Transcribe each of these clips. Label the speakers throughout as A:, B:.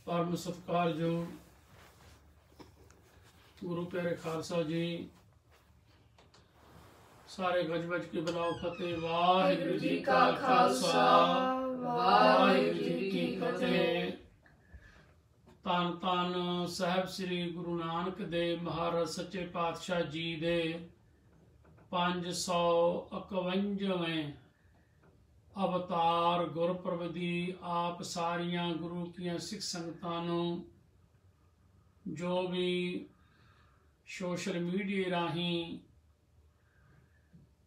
A: परम सत्कारयोग गुरु प्यारे खालसा जी, सारे गज बज के बुलाओ फतेह। वाहिगुरु जी का खालसा, वाहिगुरु जी की फतेह। धन धन साहब श्री गुरु नानक देव महाराज सच्चे पातशाह जी दे 551वें अवतार गुरपुरब दी आप सारियां गुरु की सिख संगतां नूं जो भी सोशल मीडिया राही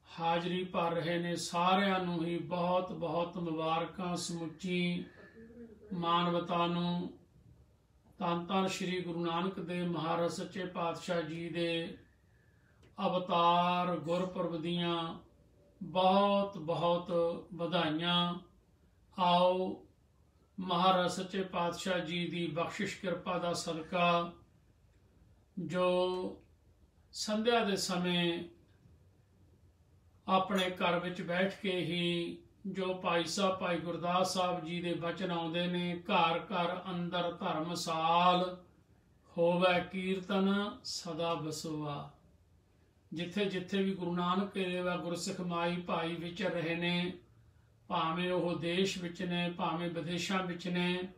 A: हाजरी भर रहे ने, सारियां नूं ही बहुत बहुत मुबारकां। समुची मानवता नूं धन धन श्री गुरु नानक देव महाराज सच्चे पातशाह जी दे अवतार गुरपुरब दियां बहुत बहुत बधाइयां। आओ महाराज सच्चे पातशाह जी की बख्शिश कृपा का सदका जो संध्या के समय अपने घर विच बैठ के ही जो भाई साहब भाई गुरदास साहब जी के बचन आउंदे ने, घर घर अंदर धर्मसाल होवे कीर्तन सदा बसोआ। जिथे जिथे भी गुरु नानक देव गुरसिख माई भाई विचर रहे ने, भावें वो देश विच ने भावें विदेशों विच ने,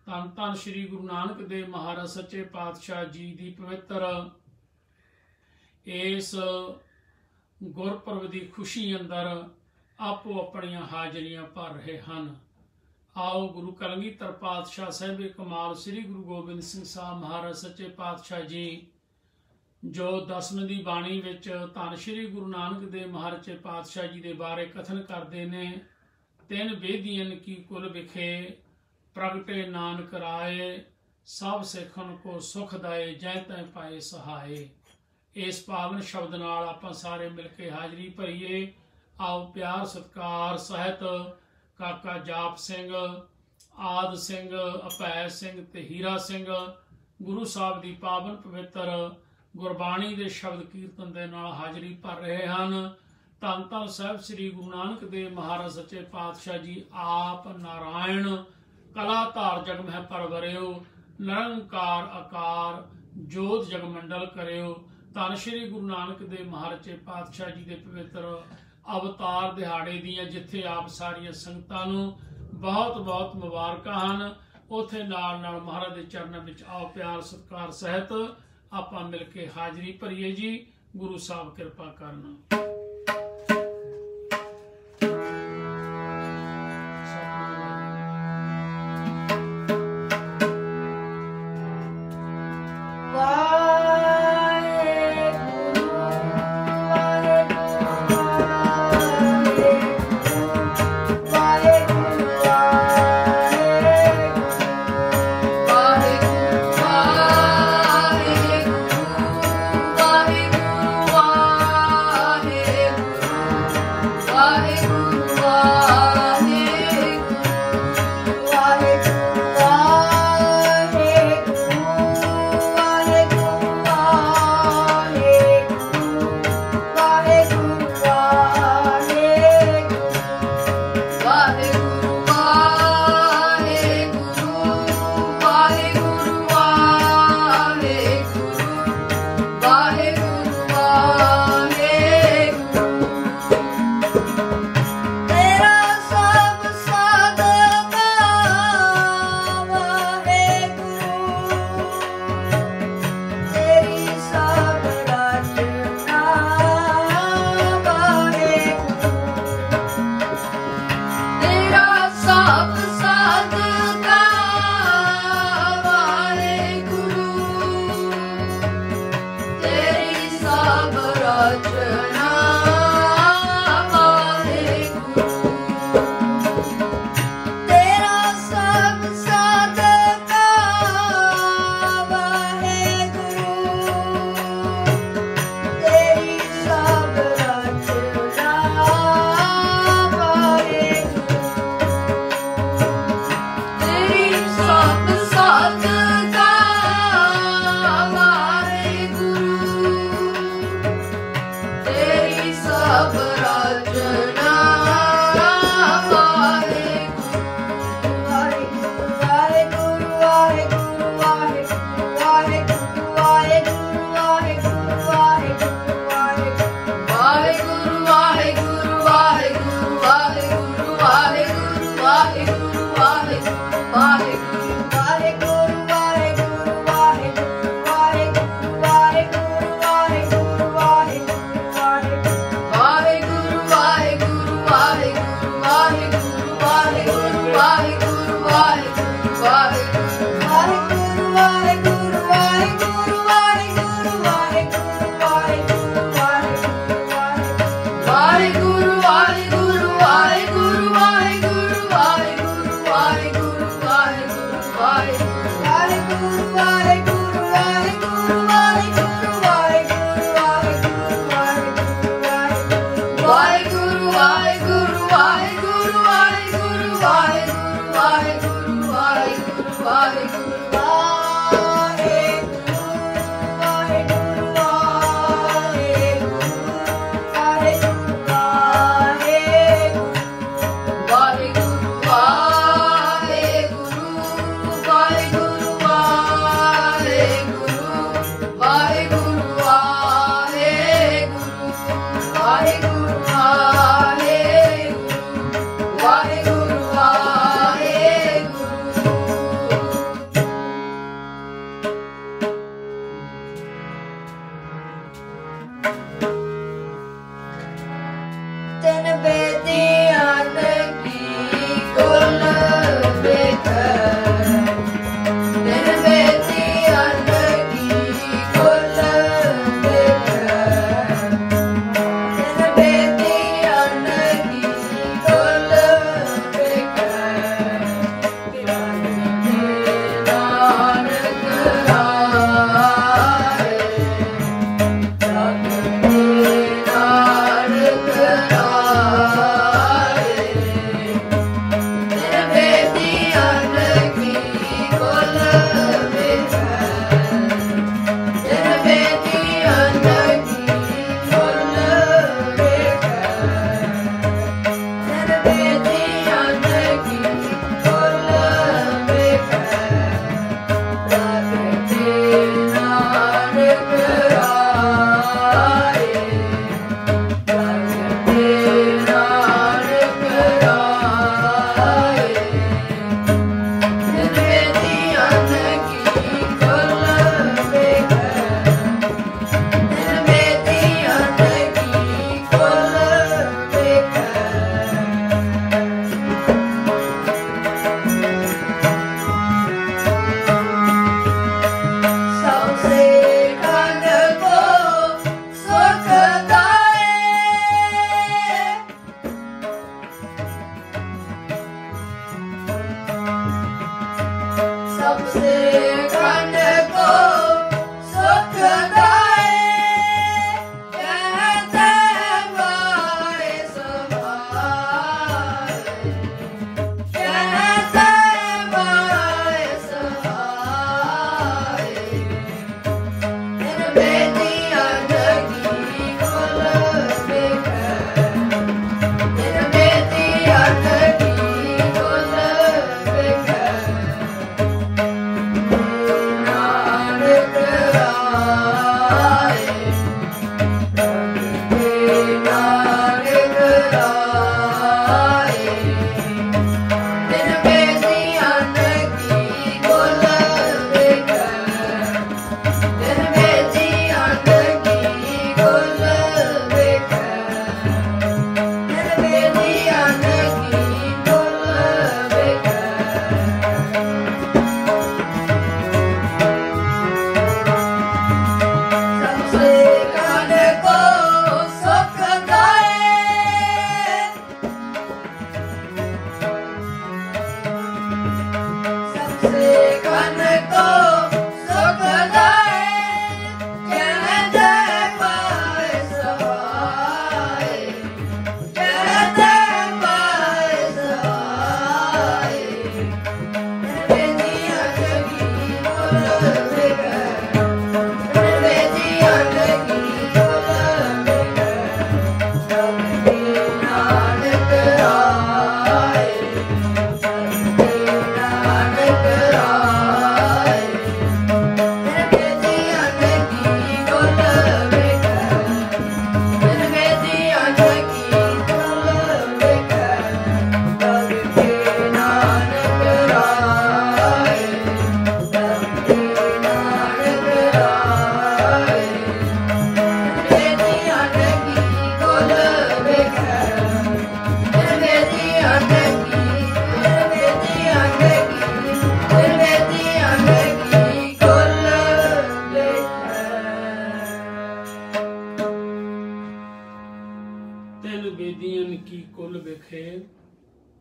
A: धन धन श्री गुरु नानक देव महाराज सच्चे पातशाह जी की पवित्र इस गुरपुरब की खुशी अंदर आपो अपनियां हाजरियां भर रहे हैं। आओ गुरु कलगीधर पातशाह साहिब कमाल श्री गुरु गोबिंद सिंह साहब महाराज सच्चे पातशाह जी जो 10वीं दी बाणी विच धन श्री गुरु नानक देव महाराज पातशाह जी के बारे कथन करते हैं। 3 बेदियन की कुल विखे प्रगटे नानक राय, सब सिखन को सुख दाए जै तै पाए सहाय। इस पावन शब्द नाल आपां सारे मिल के हाजरी भरीए। आओ प्यार सत्कार सहित काका जाप सिंह, आद सिंह, अभै सिंह ते हीरा सिंह गुरु साहब की पावन पवित्र गुरबाणी के शब्द कीर्तन के नाल हाजरी भर रहे हैं। धन धन साहब श्री गुरु नानक देव महाराज सच्चे पातशाह जी आप नारायण कलाधार जग मह परवरियो, निरंकार आकार जोत जगमंडल करियो। धन श्री गुरु नानक देव महाराज पातशाह जी के पवित्र अवतार दिहाड़े दियां जिथे आप सारिया संगतां नूं बहुत बहुत मुबारकां हैं, उत्थे नाल नाल महाराज के चरणों में आओ प्यार सत्कार सहित आपां मिल के हाजरी भरीए जी। गुरु साहब कृपा करना।
B: Hare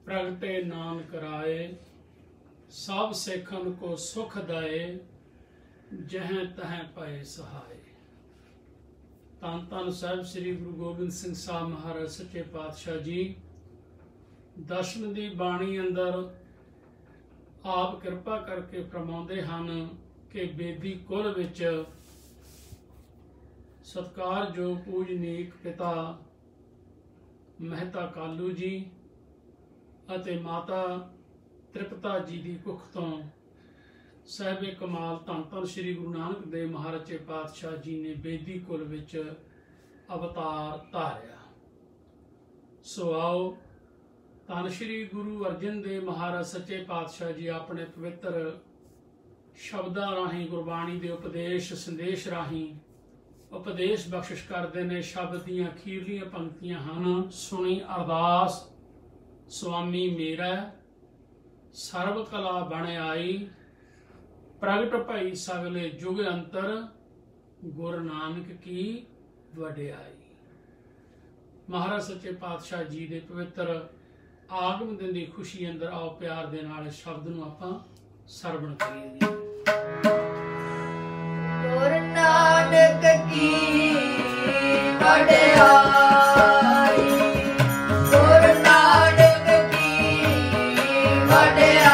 A: प्रगटे नानक राय, सब सेखन को सुख दाए। जह तह पाए सहाय। ਧੰਨ ਧੰਨ ਸਾਹਿਬ ਸ੍ਰੀ ਗੁਰੂ ਗੋਬਿੰਦ ਸਿੰਘ ਸਾਹਿਬ ਮਹਾਰਾਜ ਸੱਚੇ ਪਾਤਸ਼ਾਹ ਜੀ ਦਸ਼ਮ ਦੀ ਬਾਣੀ ਅੰਦਰ ਆਪ ਕਿਰਪਾ ਕਰਕੇ ਫਰਮਾਉਂਦੇ ਹਨ ਕਿ ਬੇਦੀ ਕੁਲ ਵਿੱਚ ਸਤਿਕਾਰਯੋਗ ਪੂਜਨੀਕ ਪਿਤਾ ਮਹਿਤਾ ਕਾਲੂ ਜੀ ਅਤੇ ਮਾਤਾ ਤ੍ਰਿਪਤਾ ਜੀ ਦੀ ਕੁੱਖ ਤੋਂ ਸਾਹਿਬੇ ਕਮਾਲ ਧੰਨ ਧੰਨ ਸ੍ਰੀ ਗੁਰੂ ਨਾਨਕ ਦੇਵ ਮਹਾਰਾਜ ਪਾਤਸ਼ਾਹ ਜੀ ਨੇ ਬੇਦੀ ਕੁਲ ਵਿੱਚ ਅਵਤਾਰ ਧਾਰਿਆ। ਸੋ ਆਓ ਧੰਨ ਸ੍ਰੀ ਗੁਰੂ ਅਰਜਨ ਦੇਵ ਮਹਾਰਾਜ ਸੱਚੇ ਪਾਤਸ਼ਾਹ ਜੀ ਆਪਣੇ ਪਵਿੱਤਰ ਸ਼ਬਦਾਂ ਰਾਹੀਂ ਗੁਰਬਾਣੀ ਦੇ ਉਪਦੇਸ਼ ਸੰਦੇਸ਼ ਰਾਹੀਂ ਉਪਦੇਸ਼ ਬਖਸ਼ਿਸ਼ ਕਰਦੇ ਨੇ। ਸ਼ਬਦ ਦੀਆਂ ਅਖੀਰਲੀਆਂ ਪੰਕਤੀਆਂ ਹਨ। ਸੁਣੀ ਅਰਦਾਸ ਸੁਆਮੀ ਮੇਰਾ ਸਰਬ ਕਲਾ ਬਣ ਆਈ, प्रगट भई सगले जुग अंतर, गुरु नानक की वडियाई। महाराज सच्चे पातशाह जी के पवित्र आगम दिन की खुशी अंदर आओ प्यार दे नाल शब्द नूं आपां सरवण करिए।
B: गुरु नानक की वडियाई, गुरु नानक की वडियाई।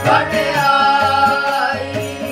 B: ਵਡਿਆਈ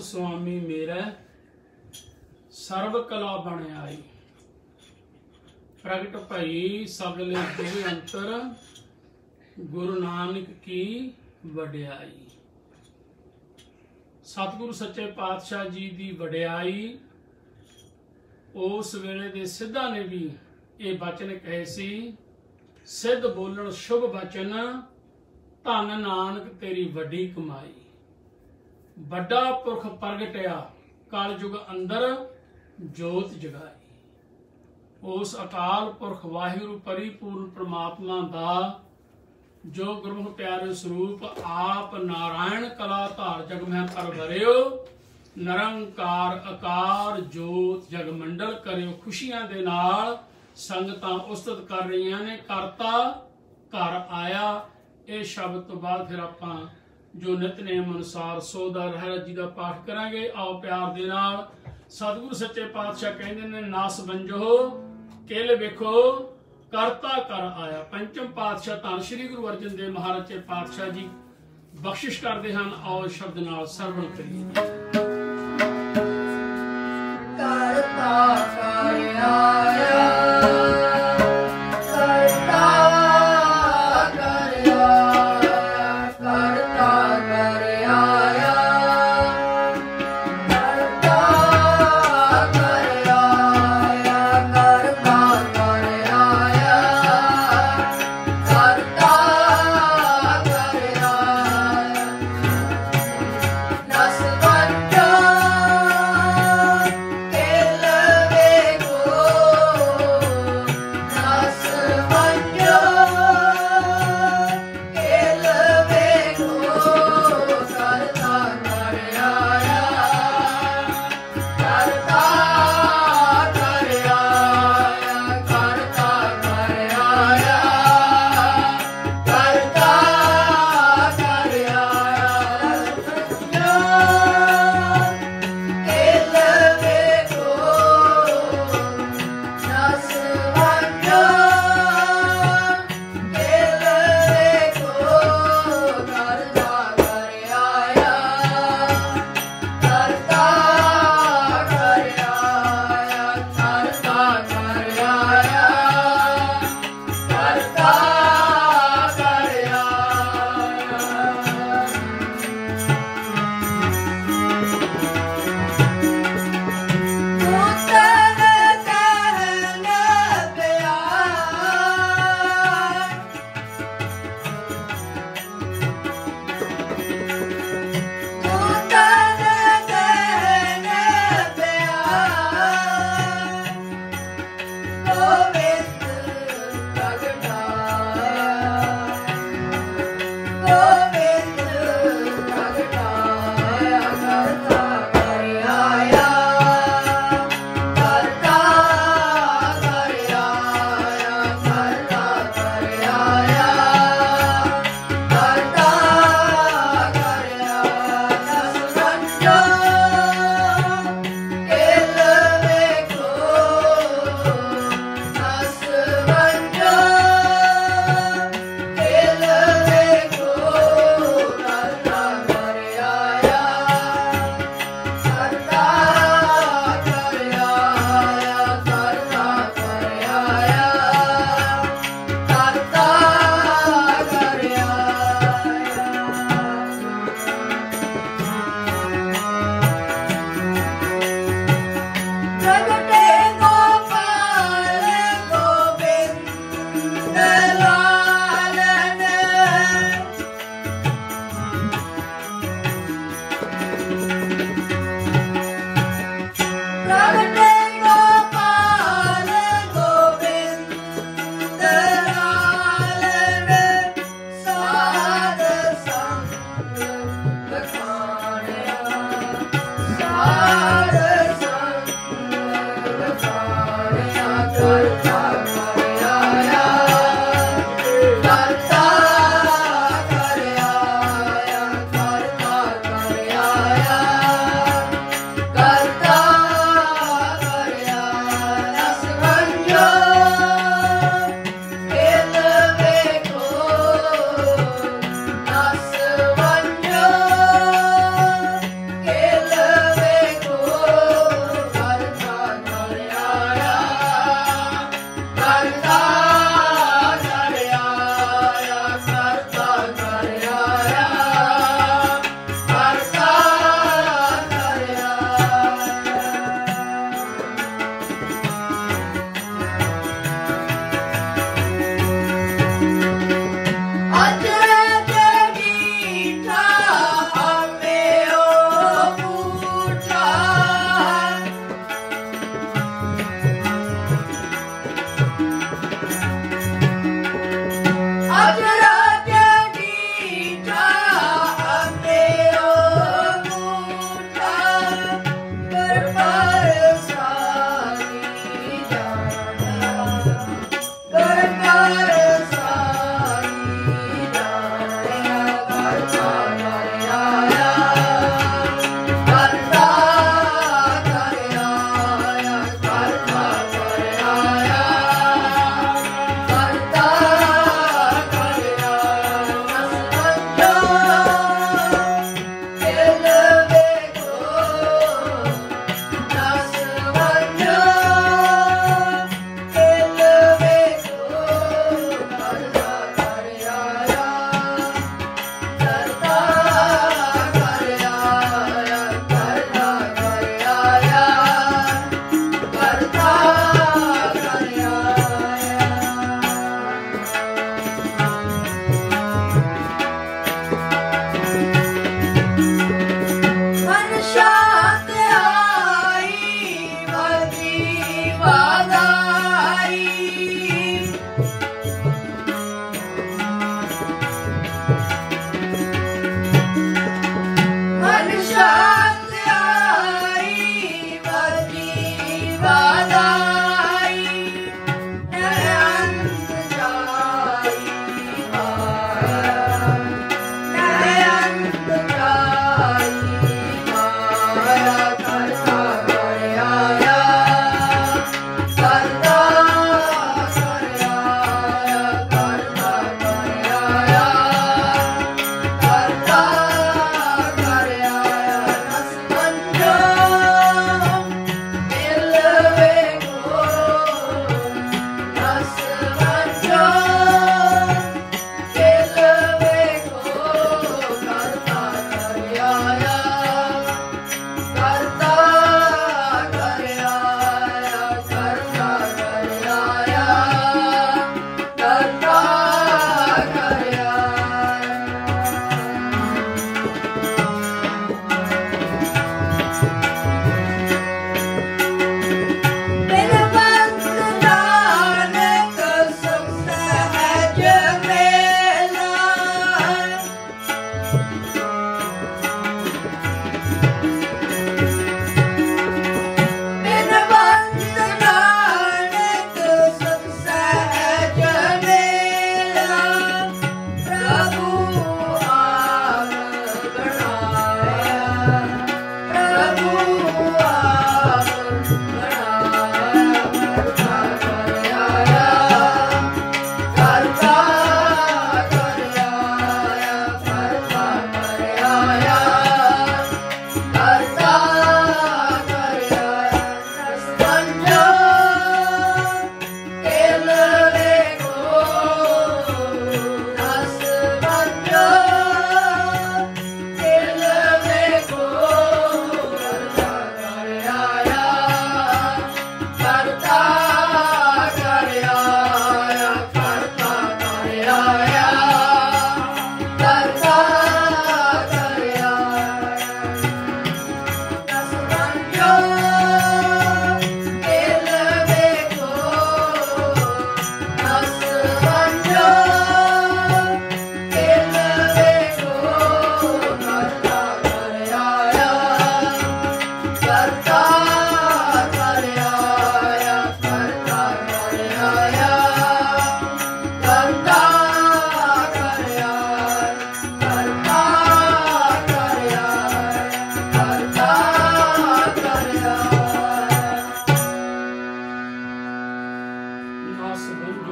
A: ਸੁਆਮੀ ਮੇਰਾ ਸਰਬ ਕਲਾ ਬਣ ਆਈ। ਪ੍ਰਗਟ ਭਈ ਸਗਲੇ ਦੇ ਅੰਤਰ ਗੁਰੂ ਨਾਨਕ ਕੀ ਵਡਿਆਈ। ਸਤਿਗੁਰੂ ਸੱਚੇ ਪਾਤਸ਼ਾਹ ਜੀ ਦੀ ਵਡਿਆਈ ਉਸ ਵੇਲੇ ਦੇ ਸਿੱਧਾਂ ਨੇ ਵੀ ਇਹ ਬਚਨ ਕਹੇ ਸੀ, ਸਿੱਧ ਬੋਲਣ ਸ਼ੁਭ ਬਚਨ, ਧੰਨ ਨਾਨਕ ਤੇਰੀ ਵੱਡੀ ਕਮਾਈ। ਵੱਡਾ ਪੁਰਖ ਪ੍ਰਗਟਿਆ ਕਲ ਯੁਗ ਅੰਦਰ ਜੋਤ ਜਗਾਈ। ਉਸ ਅਕਾਲ ਪੁਰਖ ਵਾਹਿਗੁਰੂ ਪਰਿਪੂਰਨ ਪ੍ਰਮਾਤਮਾ ਦਾ ਜੋ ਗੁਰਮੁਖ ਪਿਆਰੇ ਸਰੂਪ ਆਪ ਨਾਰਾਇਣ ਕਲਾ ਧਾਰ ਜਗ ਮਹਿ ਪਰਵਰਿਓ, ਨਿਰੰਕਾਰ ਆਕਾਰ ਜੋਤ ਜਗ ਮੰਡਲ ਕਰਿਓ। ਖੁਸ਼ੀਆਂ ਦੇ ਨਾਲ ਸੰਗਤਾਂ ਉਸਤਤ ਕਰ ਰਹੀਆਂ ਨੇ, ਕਰਤਾ ਘਰ ਆਇਆ। ਇਹ ਸ਼ਬਦ ਤੋਂ ਬਾਅਦ ਫਿਰ ਆਪਾਂ ਜੋ ਨਿਤਨੇਮ ਅਨੁਸਾਰ ਸੋਦਾ ਰਹਿਰਾਸ ਜੀ ਦਾ ਪਾਠ ਕਰਾਂਗੇ। ਆਓ ਪਿਆਰ ਦੇ ਨਾਲ। ਸਤਿਗੁਰੂ ਸੱਚੇ ਪਾਤਸ਼ਾਹ ਕਹਿੰਦੇ ਨੇ, ਨਸ ਬੰਜੋ ਕਿਲ ਵੇਖੋ ਕਰਤਾ ਕਰ ਆਇਆ। ਪੰਚਮ ਪਾਤਸ਼ਾਹ ਧੰਨ ਸ਼੍ਰੀ ਗੁਰੂ ਅਰਜਨ ਦੇਵ ਮਹਾਰਾਜ ਜੀ ਪਾਤਸ਼ਾਹ ਜੀ ਬਖਸ਼ਿਸ਼ ਕਰਦੇ ਹਨ। ਆਓ ਸ਼ਬਦ ਨਾਲ ਸਰਵਣ ਕਰੀਏ।
B: ਕਰਤਾ ਕਰ ਆਇਆ,
C: Nas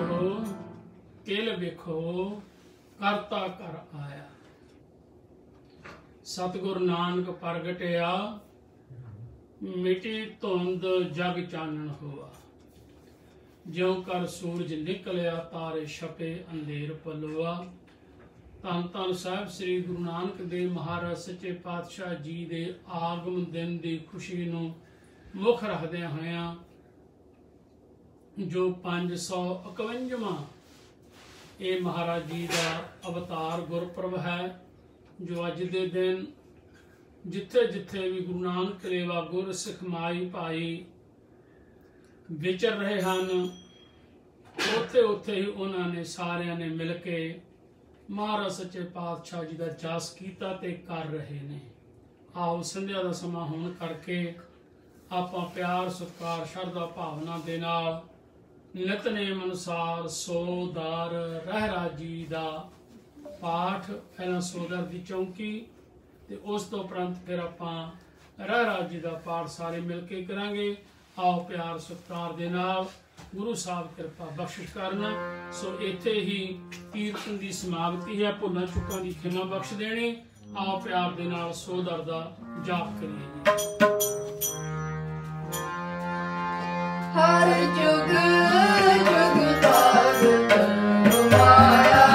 A: ਹੋ ਕਿਲ ਵੇਖੋ ਕਰਤਾ ਕਰ ਆਇਆ। ਸਤਿਗੁਰ ਨਾਨਕ ਪ੍ਰਗਟਿਆ ਮਿਟੀ ਧੁੰਦ ਜਗ ਚਾਨਣ ਹੋਆ। ਜਿਉ ਕਰ ਸੂਰਜ ਨਿਕਲਿਆ ਤਾਰੇ ਛਪੇ ਅੰਧੇਰ ਪਲੋਆ। ਧੰਨ ਧੰਨ ਸਾਹਿਬ ਸ੍ਰੀ ਗੁਰੂ ਨਾਨਕ ਦੇਵ ਮਹਾਰਾਜ ਸੱਚੇ ਪਾਤਸ਼ਾਹ ਜੀ ਦੇ ਆਗਮਨ ਦਿਨ ਦੀ ਖੁਸ਼ੀ ਨੂੰ ਮੁੱਖ ਰੱਖਦਿਆਂ ਹੋਇਆਂ ਜੋ 551ਵਾਂ ਇਹ ਮਹਾਰਾਜ ਜੀ ਦਾ ਅਵਤਾਰ ਗੁਰਪੁਰਬ ਹੈ, ਜੋ ਅੱਜ ਦੇ ਦਿਨ ਜਿੱਥੇ ਜਿੱਥੇ ਵੀ ਗੁਰੂ ਨਾਨਕ ਦੇਵਾ ਗੁਰ ਸਿੱਖ ਮਾਈ ਭਾਈ ਵਿਚਰ ਰਹੇ ਹਨ, ਉੱਥੇ ਉੱਥੇ ਹੀ ਉਹਨਾਂ ਨੇ ਸਾਰਿਆਂ ਨੇ ਮਿਲ ਕੇ ਮਹਾਰਾਜ ਸੱਚੇ ਪਾਤਸ਼ਾਹ ਜੀ ਦਾ ਜਸ ਕੀਤਾ ਤੇ ਕਰ ਰਹੇ ਨੇ। ਆਓ ਸੰਧਿਆ ਦਾ ਸਮਾਂ ਹੋਣ ਕਰਕੇ ਆਪਾਂ ਪਿਆਰ ਸਤਿਕਾਰ ਸ਼ਰਧਾ ਭਾਵਨਾ ਦੇ ਨਾਲ ਨਿਤਨੇਮ ਅਨੁਸਾਰ ਸੋਦਰ ਰਹਿਰਾਜ ਜੀ ਦਾ ਪਾਠ, ਪਹਿਲਾਂ ਸੋਦਰ ਦੀ ਚੌਂਕੀ ਤੇ ਉਸ ਤੋਂ ਉਪਰੰਤ ਫਿਰ ਆਪਾਂ ਰਹਿਰਾਜ ਜੀ ਦਾ ਪਾਠ ਸਾਰੇ ਮਿਲ ਕੇ ਕਰਾਂਗੇ। ਆਓ ਪਿਆਰ ਸਤਿਕਾਰ ਦੇ ਨਾਲ ਗੁਰੂ ਸਾਹਿਬ ਕਿਰਪਾ ਬਖਸ਼ਿਸ਼ ਕਰਨ। ਸੋ ਇੱਥੇ ਹੀ ਕੀਰਤਨ ਦੀ ਸਮਾਪਤੀ ਹੈ। ਭੁੱਲਾਂ ਚੁੱਕਾਂ ਦੀ ਖਿਮਾ ਬਖਸ਼ ਦੇਣੀ। ਆਓ ਪਿਆਰ ਦੇ ਨਾਲ ਸੋਦਰ ਦਾ ਜਾਪ ਕਰੀਏ।
B: ਹਰ ਜੁਗ ਜੁਗ ਤਾਰਤ ਮਾਇਆ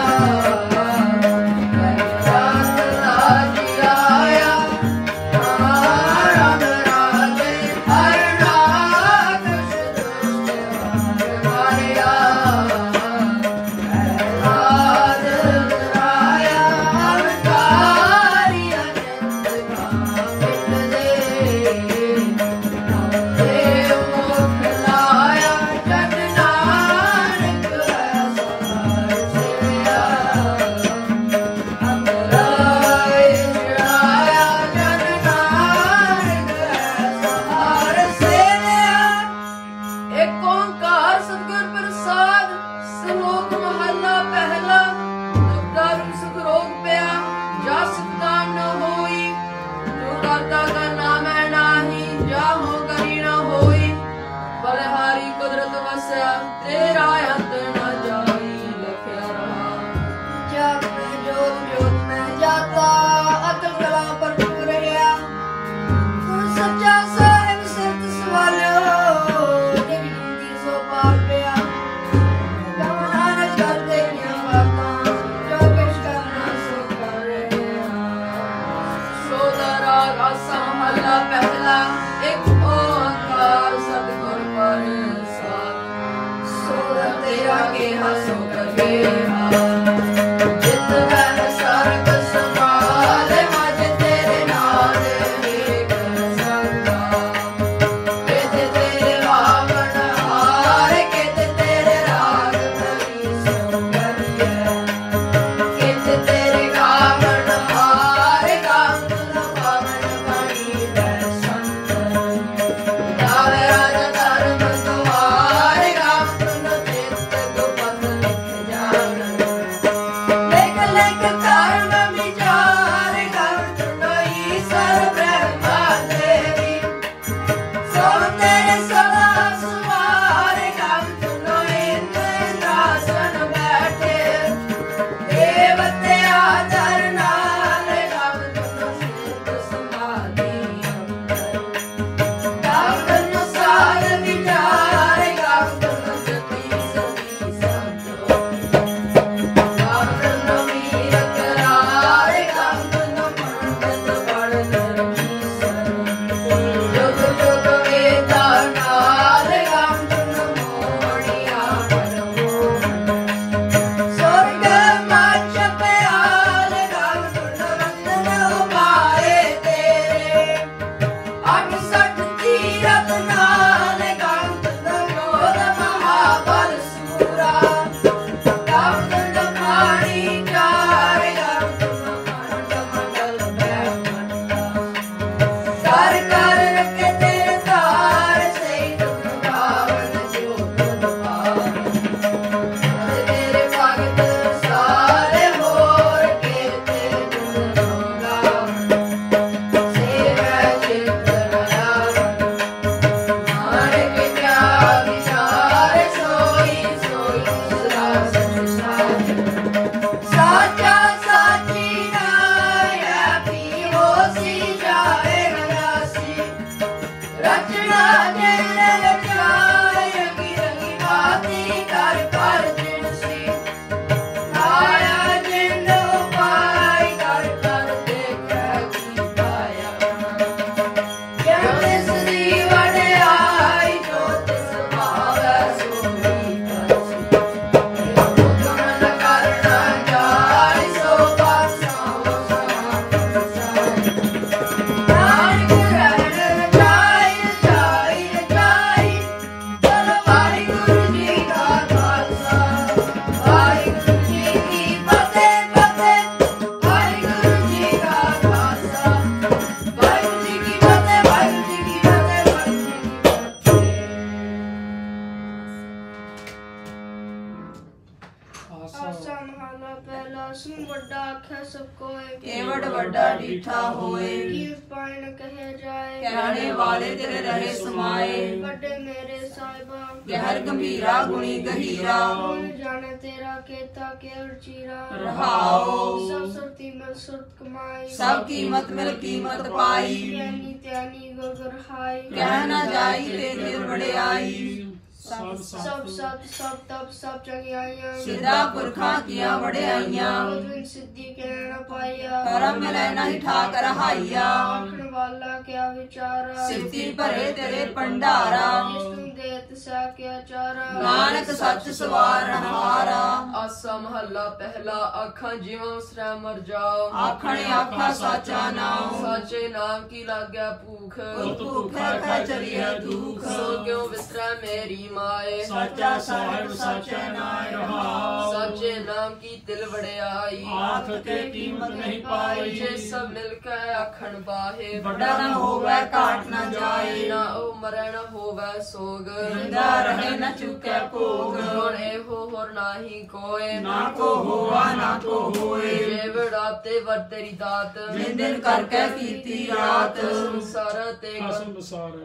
B: ਮਹਲਾ ਪਹਿਲਾ ਸੁਣ ਵੱਡਾ ਆਖੈ ਸਭ ਕੋਏ
C: ਕੇਵੜ ਵੱਡਾ ਡੀਠਾ ਹੋਏ
B: ਕੀ ਪਾਇ ਨ ਕਹੇ ਜਾਏ
C: ਕਹਿਣੇ ਵਾਲੇ ਤੇਰੇ ਰਹੇ ਸਮਾਏ
B: ਵੱਡੇ ਮੇਰੇ ਸਾਹਿਬਾ
C: ਗਹਿਰ ਗੰਭੀਰਾ ਗੁਣੀ ਗਹੀਰਾ
B: ਕੌਣ ਜਾਣੇ ਤੇਰਾ ਕੇਤਾ ਕੇਵੜ ਚੀਰਾ
C: ਰਹਾਉ
B: ਸਭ ਸੁਰਤੀ ਮਿਲ ਸੁਰਤ ਕਮਾਈ
C: ਸਭ ਕੀਮਤ ਮਿਲ ਕੀਮਤ ਪਾਈ
B: ਗਿਆਨੀ ਧਿਆਨੀ ਗੁਰ ਗੁਰ ਹਾਈ
C: ਕਹਿ ਨਾ ਜਾਈ ਤੇਰੀ ਵਡਿਆਈ
A: ਸਭ
B: ਸਭ ਸਤ ਸਭ ਤਪ ਸਭ ਚੰਗਿਆਈਆਂ
C: ਸਿੱਧਾ ਪੁਰਖਾਂ ਕੀਆਂ ਵਡਿਆਈਆਂ
B: ਗੋਬਿੰਦ ਸਿੱਧੀ ਕਹਿ ਨਾ ਪਾਇਆ
C: ਕਰਮ ਮਿਲੈ ਨਹੀਂ ਠਾਕ ਰਹਾਈਆ
B: ਆਖਣ ਵਾਲਾ ਕਿਆ ਵਿਚਾਰਾ
C: ਸਿਫਤੀ ਭਰੇ ਤੇਰੇ ਭੰਡਾਰਾ
B: ਜਿਸ ਤੂੰ ਦੇਤ ਸਾ ਕਿਆ ਚਾਰਾ
C: ਨਾਨਕ ਸੱਚ ਸਵਾਰ ਹਾਰਾ
D: ਆਸਾ ਮਹੱਲਾ ਪਹਿਲਾ ਆਖਾਂ ਜਿਵੇਂ ਉਸਰੈ ਮਰ ਜਾਓ
C: ਆਖਣ ਆਖਾ ਸਾਚਾ ਨਾਮ
D: ਸਾਚੇ ਨਾਮ ਕੀ ਲਾਗਿਆ ਭੂਖ
C: ਉਤ ਭੁਖੈ ਕੈ ਚਰੀਐ ਦੁਖ
D: ਸੋ ਕਿਉ ਵਿਸਰੈ ਮੇਰੀ ਮਾਏ
A: ਸਾਚਾ ਸਾਹਿਬ ਸਾਚਾ ਨਾਮ ਰਹਾਉ
D: ਸਾਚੇ ਨਾਮ ਕੀ ਦਿਲ ਵੜਿਆਈ
A: ਆਖ ਕੇ ਕੀਮਤ ਨਹੀਂ ਪਾਈ
D: ਜੇ ਸਭ ਮਿਲ ਕੇ ਆਖਣ ਬਾਹੇ
C: ਵੱਡਾ ਨਾ ਹੋਵੈ ਘਾਟ ਨਾ ਜਾਏ
D: ਨਾ ਉਹ ਮਰੈ ਨਾ ਹੋਵੈ ਸੋਗ
C: ਜਿੰਦਾ ਰਹੇ ਨਾ ਚੁਕੈ ਭੋਗ
D: ਹੁਣ ਇਹੋ ਹੋਰ ਨਾਹੀ ਕੋਏ
C: ਨਾ ਕੋ ਹੋਵਾ ਨਾ ਕੋ ਹੋਏ
D: ਜੇ ਵੜਾਤੇ ਵਰ ਤੇਰੀ ਦਾਤ
C: ਜਿਨ ਦਿਨ ਕਰਕੇ ਕੀਤੀ ਰਾਤ
D: ਸੰਸਾਰ ਤੇ
A: ਖਸਮ ਬਸਾਰ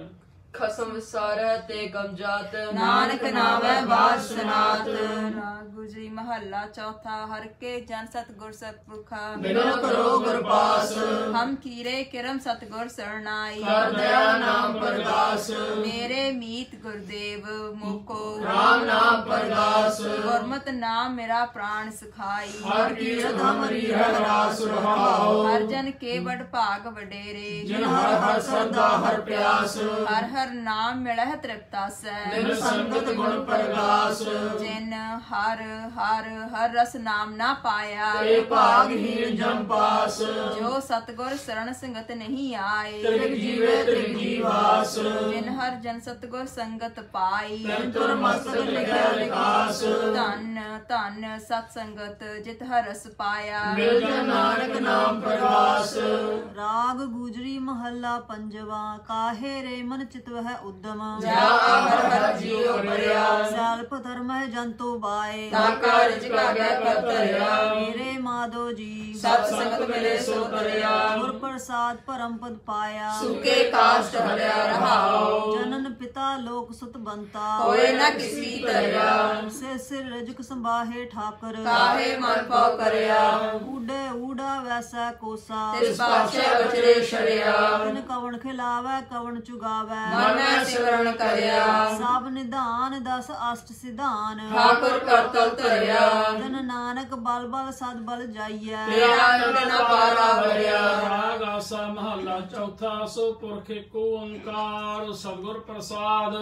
D: ਖਸਮ ਵਿਸਾਰੈ ਤੇ ਗਮਜਾਤ
C: ਨਾਨਕ ਨਾਮੈ ਬਾਦ ਸਨਾਤ ਰਾਗ ਗੁਜਰੀ ਮਹੱਲਾ ਚੌਥਾ ਹਰ ਕੇ ਜਨ ਸਤਿਗੁਰ ਸਤਪੁਰਖਾ
A: ਬਿਨੋ ਕਰੋ ਗੁਰਪਾਸ
C: ਹਮ ਕੀਰੇ ਕਿਰਮ ਸਤਿਗੁਰ ਸਰਣਾਈ
A: ਕਰ ਦਇਆ ਨਾਮ ਪ੍ਰਗਾਸ
C: ਮੇਰੇ ਮੀਤ ਗੁਰਦੇਵ ਮੁਕੋ
A: ਰਾਮ ਨਾਮ ਪ੍ਰਗਾਸ
C: ਗੁਰਮਤਿ ਨਾਮ ਮੇਰਾ ਪ੍ਰਾਣ ਸੁਖਾਈ
A: ਹਰ ਕੀਰਤ ਹਮਰੀ ਹੈ ਰਾਸ ਰਹਾਉ
C: ਹਰ ਜਨ ਕੇ ਵਡ ਭਾਗ ਵਡੇਰੇ
A: ਜਿਨ ਹਰ ਹਰ ਸਰਦਾ ਹਰ ਪਿਆਸ
C: ਹਰ ਹਰ ਨਾਮ ਮਿਲਹਿ ਤ੍ਰਿਪਤਾਸੈ
A: ਬਿਨ ਸੰਗਤ ਗੁਣ ਪ੍ਰਗਾਸ
C: ਜਿਨ ਹਰ ਹਰ ਹਰ ਰਸ ਨਾਮ ਨਾ ਪਾਇਆ
A: ਤੇ ਭਾਗਹੀਣ ਜਮ ਪਾਸ
C: ਜੋ ਸਤਗੁਰ ਸਰਣ ਸੰਗਤ ਨਹੀਂ ਆਏ
A: ਤ੍ਰਿਗ ਜੀਵੇ ਤ੍ਰਿਗ ਜੀਵਾਸ
C: ਜਿਨ ਹਰ ਜਨ ਸਤਗੁਰ ਸੰਗਤ ਪਾਈ
A: ਤਨ ਤੁਰ ਮਸਤਕ ਲਿਖਿਆ ਵਿਕਾਸ
C: ਧੰਨ ਧੰਨ ਸਤ ਸੰਗਤ ਜਿਤ ਹਰ ਰਸ ਪਾਇਆ
A: ਮਿਲ ਜਾ ਨਾਨਕ ਨਾਮ ਪ੍ਰਗਾਸ
E: ਰਾਗ ਗੁਜਰੀ ਮਹੱਲਾ ਪੰਜਵਾ ਕਾਹੇ ਰੇ ਮਨ ਚਿਤਵਹਿ ਉਦਮ
C: ਜਾ ਹਰ ਹਰ ਜੀਉ ਭਰਿਆ
E: ਸੈਲਪ ਧਰਮ ਹੈ ਜੰਤੂ ਬਾਏ
C: ਤਾ ਕਾਰਜ ਕਾਗੈ ਕਰ ਧਰਿਆ
E: ਮੇਰੇ ਮਾਧੋ ਜੀ
C: ਸਤ ਸੰਗਤ ਮਿਲੇ ਸੋ ਤਰਿਆ
E: ਗੁਰ ਪ੍ਰਸਾਦ ਪਰਮ ਪਦ ਪਾਇਆ
C: ਸੁਕੇ ਕਾਸ਼ਟ ਹਰਿਆ ਰਹਾਉ
E: ਜਨਨ ਪਿਤਾ ਲੋਕ ਸੁਤ ਬੰਤਾ
C: ਹੋਏ ਨਾ ਕਿਸੀ ਤਰਿਆ
E: ਸੇ ਸਿਰ ਰਜਕ ਸੰਭਾਹੇ ਠਾਕਰ
C: ਕਾਹੇ ਮਨ ਪਾਉ ਕਰਿਆ
E: ਊਡੇ ਊੜਾ ਵੈਸਾ ਕੋਸਾ
C: ਤਿਸ ਪਾਛੇ ਵਚਰੇ ਸ਼ਰਿਆ
E: ਤਿਨ ਕਵਣ ਖਿਲਾਵੈ ਕਵਣ ਚੁਗਾਵੈ
C: ਮਨ ਮੈਂ ਸਿਮਰਨ ਕਰਿਆ
E: ਸਭ ਨਿਧਾਨ ਦਸ ਅਸ਼ਟ ਸਿਧਾਨ
C: ਠਾਕੁਰ ਕਰਤਲ ਧਰਿਆ
E: ਤਨ ਨਾਨਕ ਬਲ ਬਲ ਸਦ ਬਲ ਜਾਈਐ
C: ਤੇਰਾ ਅੰਗਨਾ ਪਾਰਾ ਵਰਿਆ
A: ਰਾਗ ਆਸਾ ਮਹੱਲਾ ਚੌਥਾ ਸੋ ਪੁਰਖ ਏਕੋ ਓੰਕਾਰ ਸਤਿਗੁਰ ਪ੍ਰਸਾਦ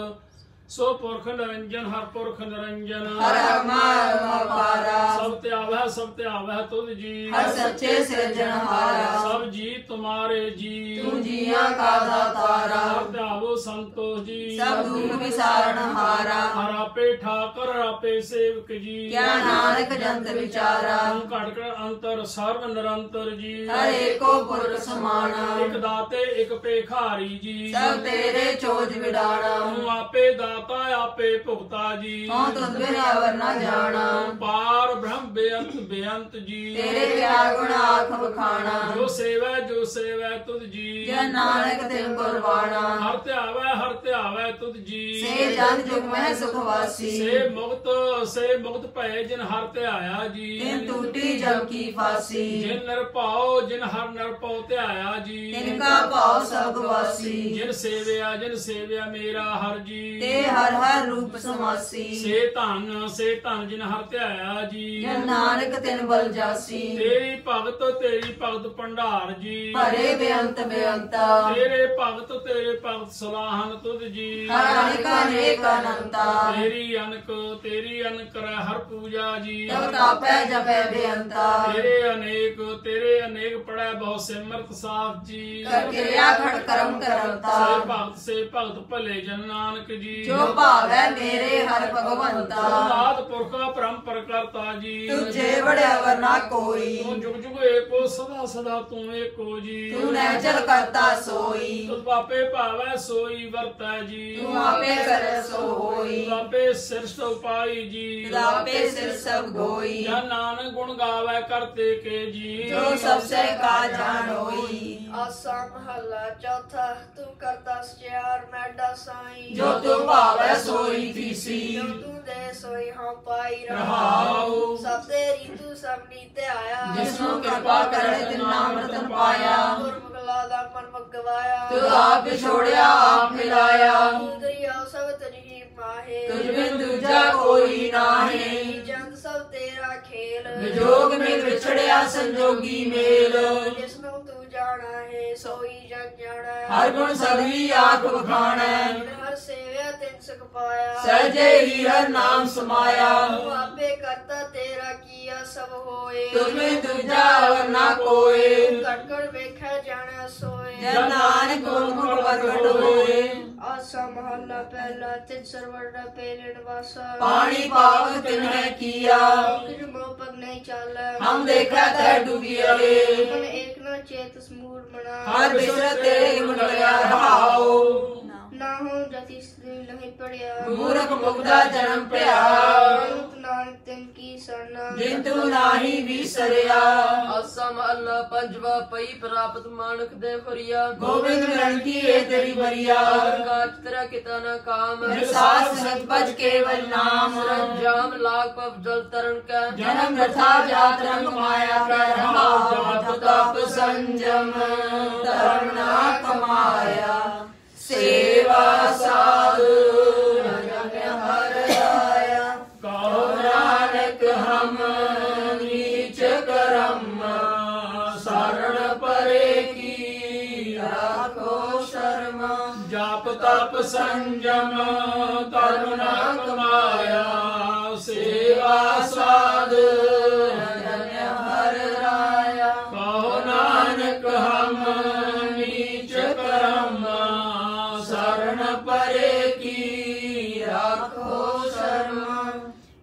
A: ਸੋ ਪੁਰਖ ਨਿਰੰਜਨ ਹਰ ਪੁਰਖ ਨਿਰੰਜਨ
C: ਹਰ ਹਮਾਰ ਪਾਰਾ
A: ਸਭ ਤੇ ਆਵਹਿ ਤੁਧ ਜੀ
C: ਹਰ ਸੱਚੇ ਸਿਰਜਣਹਾਰਾ
A: ਸਭ ਜੀ ਤੁਮਾਰੇ ਜੀ
C: ਤੂੰ ਜੀਆਂ ਕਾ ਦਾਤਾਰਾ
A: ਸਭ ਧਿਆਵੋ ਸੰਤੋਖ ਜੀ
C: ਸਭ ਦੁਖ ਵਿਸਾਰਣਹਾਰਾ
A: ਹਰ ਆਪੇ ਠਾਕਰ ਆਪੇ ਸੇਵਕ ਜੀ
C: ਕਿਆ ਨਾਨਕ ਜੰਤ ਵਿਚਾਰਾ
A: ਤੂੰ ਘਟ ਘਟ ਅੰਤਰ ਸਰਬ ਨਿਰੰਤਰ ਜੀ
C: ਹਰ ਏਕੋ ਪੁਰਖ ਸਮਾਣਾ
A: ਇੱਕ ਦਾਤੇ ਇੱਕ ਭੇਖਾਰੀ ਜੀ
C: ਸਭ ਤੇਰੇ ਚੋਜ ਵਿਡਾਣਾ
A: ਤੂੰ ਆਪੇ ਦਾਤਾ ਆਪੇ ਭੁਗਤਾ ਜੀ
C: ਹਉ ਤੁਧ ਬਿਨਾ ਅਵਰ ਨਾ ਜਾਣਾ
A: ਤੂੰ ਪਾਰ ਬ੍ਰਹਮ ਬੇਅੰਤ ਜੀ
C: ਤੇਰੇ ਕਿਆ ਗੁਣ ਆਖ ਬਖਾਣਾ
A: ਜੋ ਸੇਵੈ ਤੁਧ ਜੀ
C: ਜੇ ਨਾਨਕ ਤਿਨ ਗੁਰਬਾਣਾ
A: ਹਰ ਧਿਆਵੈ ਤੁਧ ਜੀ
C: ਸੇ ਜਨ ਜੁਗ ਮਹਿ ਸੁਖ ਵਾਸੀ
A: ਸੇ ਮੁਕਤ ਭਏ ਜਿਨ ਹਰ ਧਿਆਇਆ ਜੀ
C: ਤਿਨ ਟੂਟੀ ਜਮ ਕੀ ਫਾਸੀ
A: ਜਿਨ ਹਰ ਨਿਰਭਉ ਧਿਆਇਆ ਜੀ
C: ਤਿਨ ਕਾ ਭਾਉ ਸਭ ਵਾਸੀ
A: ਜਿਨ ਸੇਵਿਆ ਮੇਰਾ ਹਰ ਜੀ
C: ਤੇ ਹਰ ਹਰ ਰੂਪ ਸਮਾਸੀ
A: ਸੇ ਧਨ ਜਿਨ ਹਰ ਧਿਆਇਆ ਜੀ
C: ਜੇ ਨਾਨਕ ਤਿਨ ਬਲ ਜਾਸੀ
A: ਤੇਰੀ ਭਗਤ ਭੰਡਾਰ ਜੀ
C: ਭਰੇ ਬੇਅੰਤ ਬੇਅੰਤਾ
A: ਤੇਰੇ ਭਗਤ ਸਲਾਹਨ ਤੁਧ ਜੀ
C: ਹਰ ਅਨੇਕ ਅਨੰਤਾ
A: ਤੇਰੀ ਅਨਕ ਕਰੈ ਹਰ ਪੂਜਾ ਜੀ
C: ਤਬ ਤਾਪੈ ਜਪੈ ਬੇਅੰਤਾ
A: ਤੇਰੇ ਅਨੇਕ ਪੜੈ ਬਹੁ ਸਿਮਰਤ ਸਾਥ ਜੀ
C: ਕਰ ਕਿਰਿਆ ਖੜ ਕਰਮ ਕਰੰਤਾ
A: ਸੇ ਭਗਤ ਭਲੇ ਜਨ ਨਾਨਕ ਜੀ
C: ਜੋ ਭਾਵੈ ਮੇਰੇ ਹਰ ਭਗਵੰਤਾ
A: ਆਦ ਪੁਰਖਾ ਪਰੰਪਰ ਕਰਤਾ ਜੀ
C: ਤੁਝੇ ਵੜਿਆ ਵਰਨਾ ਕੋਈ
A: ਤੂੰ ਜੁਗ ਜੁਗ ਏਕੋ ਸਦਾ ਸਦਾ ਤੂੰ ਏਕੋ ਜੀ
C: ਤੂੰ ਨੈਚਲ ਕਰਤਾ ਸੋਈ
A: ਤੂੰ ਆਪੇ ਭਾਵੈ ਸੋਈ ਵਰਤੈ ਜੀ
C: ਤੂੰ ਆਪੇ ਕਰੈ ਸੋ ਹੋਈ
A: ਤੂੰ ਆਪੇ ਸਿਰਸਤ ਉਪਾਈ ਜੀ
C: ਤੂੰ ਆਪੇ ਸਿਰ ਸਭ ਗੋਈ
A: ਜਾਂ ਨਾਨਕ ਗੁਣ ਗਾਵੈ ਕਰਤੇ ਕੇ ਜੀ
C: ਜੋ ਸਭ ਸੇ ਕਾ ਜਾਣ ਹੋਈ
B: ਆਸਾ ਮਹੱਲਾ ਚੌਥਾ ਤੂੰ ਕਰਤਾ ਸਿਆਰ ਮੈਡਾ ਸਾਈ
C: ਜੋ ਤੂੰ ਭਾਵੈ ਸੋਈ ਥੀਸੀ
B: ਜੋ ਤੂੰ ਦੇ ਸੋਈ ਹਾਂ ਪਾਈ
A: ਰਹਾਉ
B: ਸਭ ਤੇਰੀ ਤੂੰ ਸਭ ਨੀਤੇ ਆਇਆ
C: ਜਿਸ ਨੂੰ ਕਿਰਪਾ ਕਰੇ ਤਿਨ ਨਾਮ ਰਤਨ ਪਾਇਆ
B: ਗੁਰਮੁਖਲਾ ਦਾ ਮਨ ਮਗਵਾਇਆ
C: ਤੂੰ ਆਪ ਵਿਛੋੜਿਆ ਆਪ ਮਿਲਾਇਆ
B: ਤੂੰ ਦਰਿਆ ਸਭ ਤੁਝੀ ਮਾਹੇ
C: ਤੁਝ ਬਿਨ ਦੂਜਾ ਕੋਈ ਨਾਹੀਂ
B: ਜੰਦ ਸਭ ਤੇਰਾ ਖੇਲ
C: ਵਿਜੋਗ ਮਿਲ ਵਿਛੜਿਆ ਸੰਜੋਗੀ ਮੇਲ
B: ਜਿਸ ਨੂੰ ਤੂੰ ਜਾਣਾ ਹੈ ਸੋਈ ਜਗ ਜਾਣਾ
C: ਹਰ ਗੁਣ ਸਭੀ ਆਖ ਬਖਾਣੈ
B: ਹਰ ਸੇਵਿਆ ਤਿਨ ਸੁਖ ਪਾਇਆ
C: ਸਹਜੇ ਹੀ ਹਰ ਨਾਮ ਸਮਾਇਆ
B: ਤੂੰ ਆਪੇ ਕਰਤਾ ਤੇਰਾ ਕੀਆ ਸਭ ਹੋਏ
C: ਤੁਝ ਬਿਨ ਦੂਜਾ ਹੋਰ ਨਾ ਕੋਏ
B: ਕਟਕੜ ਵੇਖਿਆ ਜਾਣਾ ਸੋਏ
C: ਜਨ ਨਾਨਕ ਗੁਰਮੁਖ ਪ੍ਰਗਟ ਹੋਏ
B: ਆਸਾ ਮਹੱਲਾ ਪਹਿਲਾ ਤਿਨ ਸਰਵੜਾ ਪੇਲਣ ਵਾਸਾ
C: ਪਾਣੀ ਪਾਵ ਤਿਨਹਿ ਕੀਆ
B: ਕਿਛ ਮੋਹ ਪਗ ਨਹੀਂ ਚਾਲੈ
C: ਹਮ ਦੇਖਾ ਤੈ ਡੁਬੀਏ
B: ਮਨ ਏਕ ਨ ਚੇਤ ਸਮੂੜ ਮਨਾ
C: ਹਰ ਬਿਸਰਤ ਤੇਰੇ ਗੁਣ ਲਿਆ ਰਹਾਉ
B: ਨਾ ਹੋ ਜਤੀ ਸ੍ਰੀ ਨਹੀਂ ਪੜਿਆ
C: ਮੂਰਖ ਮੁਗਦਾ ਜਨਮ ਭਇਆ
B: ਅੰਤ ਨਾਨਕ ਤਿਨ ਕੀ ਸਰਨਾ
C: ਜਿਨ ਤੂੰ ਨਾਹੀ ਵਿਸਰਿਆ
D: ਆਸਾ ਮਹੱਲਾ ਪੰਜਵਾ ਪਈ ਪ੍ਰਾਪਤ ਮਾਨਕ ਦੇ ਫਰੀਆ
C: ਗੋਬਿੰਦ ਮਿਲਣ ਕੀ ਏ ਤੇਰੀ ਬਰੀਆ
D: ਕਾਚ ਤੇਰਾ ਕਿਤਾ ਨਾ ਕਾਮ
C: ਸਾਸ ਸਤ ਭਜ ਕੇਵਲ ਨਾਮ
D: ਜਾਮ ਲਾਗ ਪਵ ਜਲ ਤਰਨ ਕੈ
C: ਜਨਮ ਰਥਾ ਜਾਤ ਰੰਗ ਮਾਇਆ ਕੈ ਰਹਾਉ ਜਪ ਤਪ ਸੰਜਮ ਧਰਮ ਨਾ ਕਮਾਇਆ ਸੇਵਾ ਸਾਧੂ ਜਗ ਹਰ ਆਇਆ ਕਹੋ ਨਾਨਕ ਹਮ ਨੀਚ ਕਰਮ ਸਰਣ ਪਰੇ ਕੀ ਰਾਖੋ ਸ਼ਰਮ
A: ਜਾਪ ਤਪ ਸੰਜਮ ਧਰਮ ਨਾ ਕਮਾਇਆ ਸੇਵਾ ਸਾਧ
C: ਜਗ ਹਰ ਰਾਇਆ
A: ਕਹੋ ਨਾਨਕ ਹਮ ਨੀਚ ਕਰਮ ਸਰਣ ਪਰੇ ਕੀ
C: ਰਾਖੋ ਸ਼ਰਮ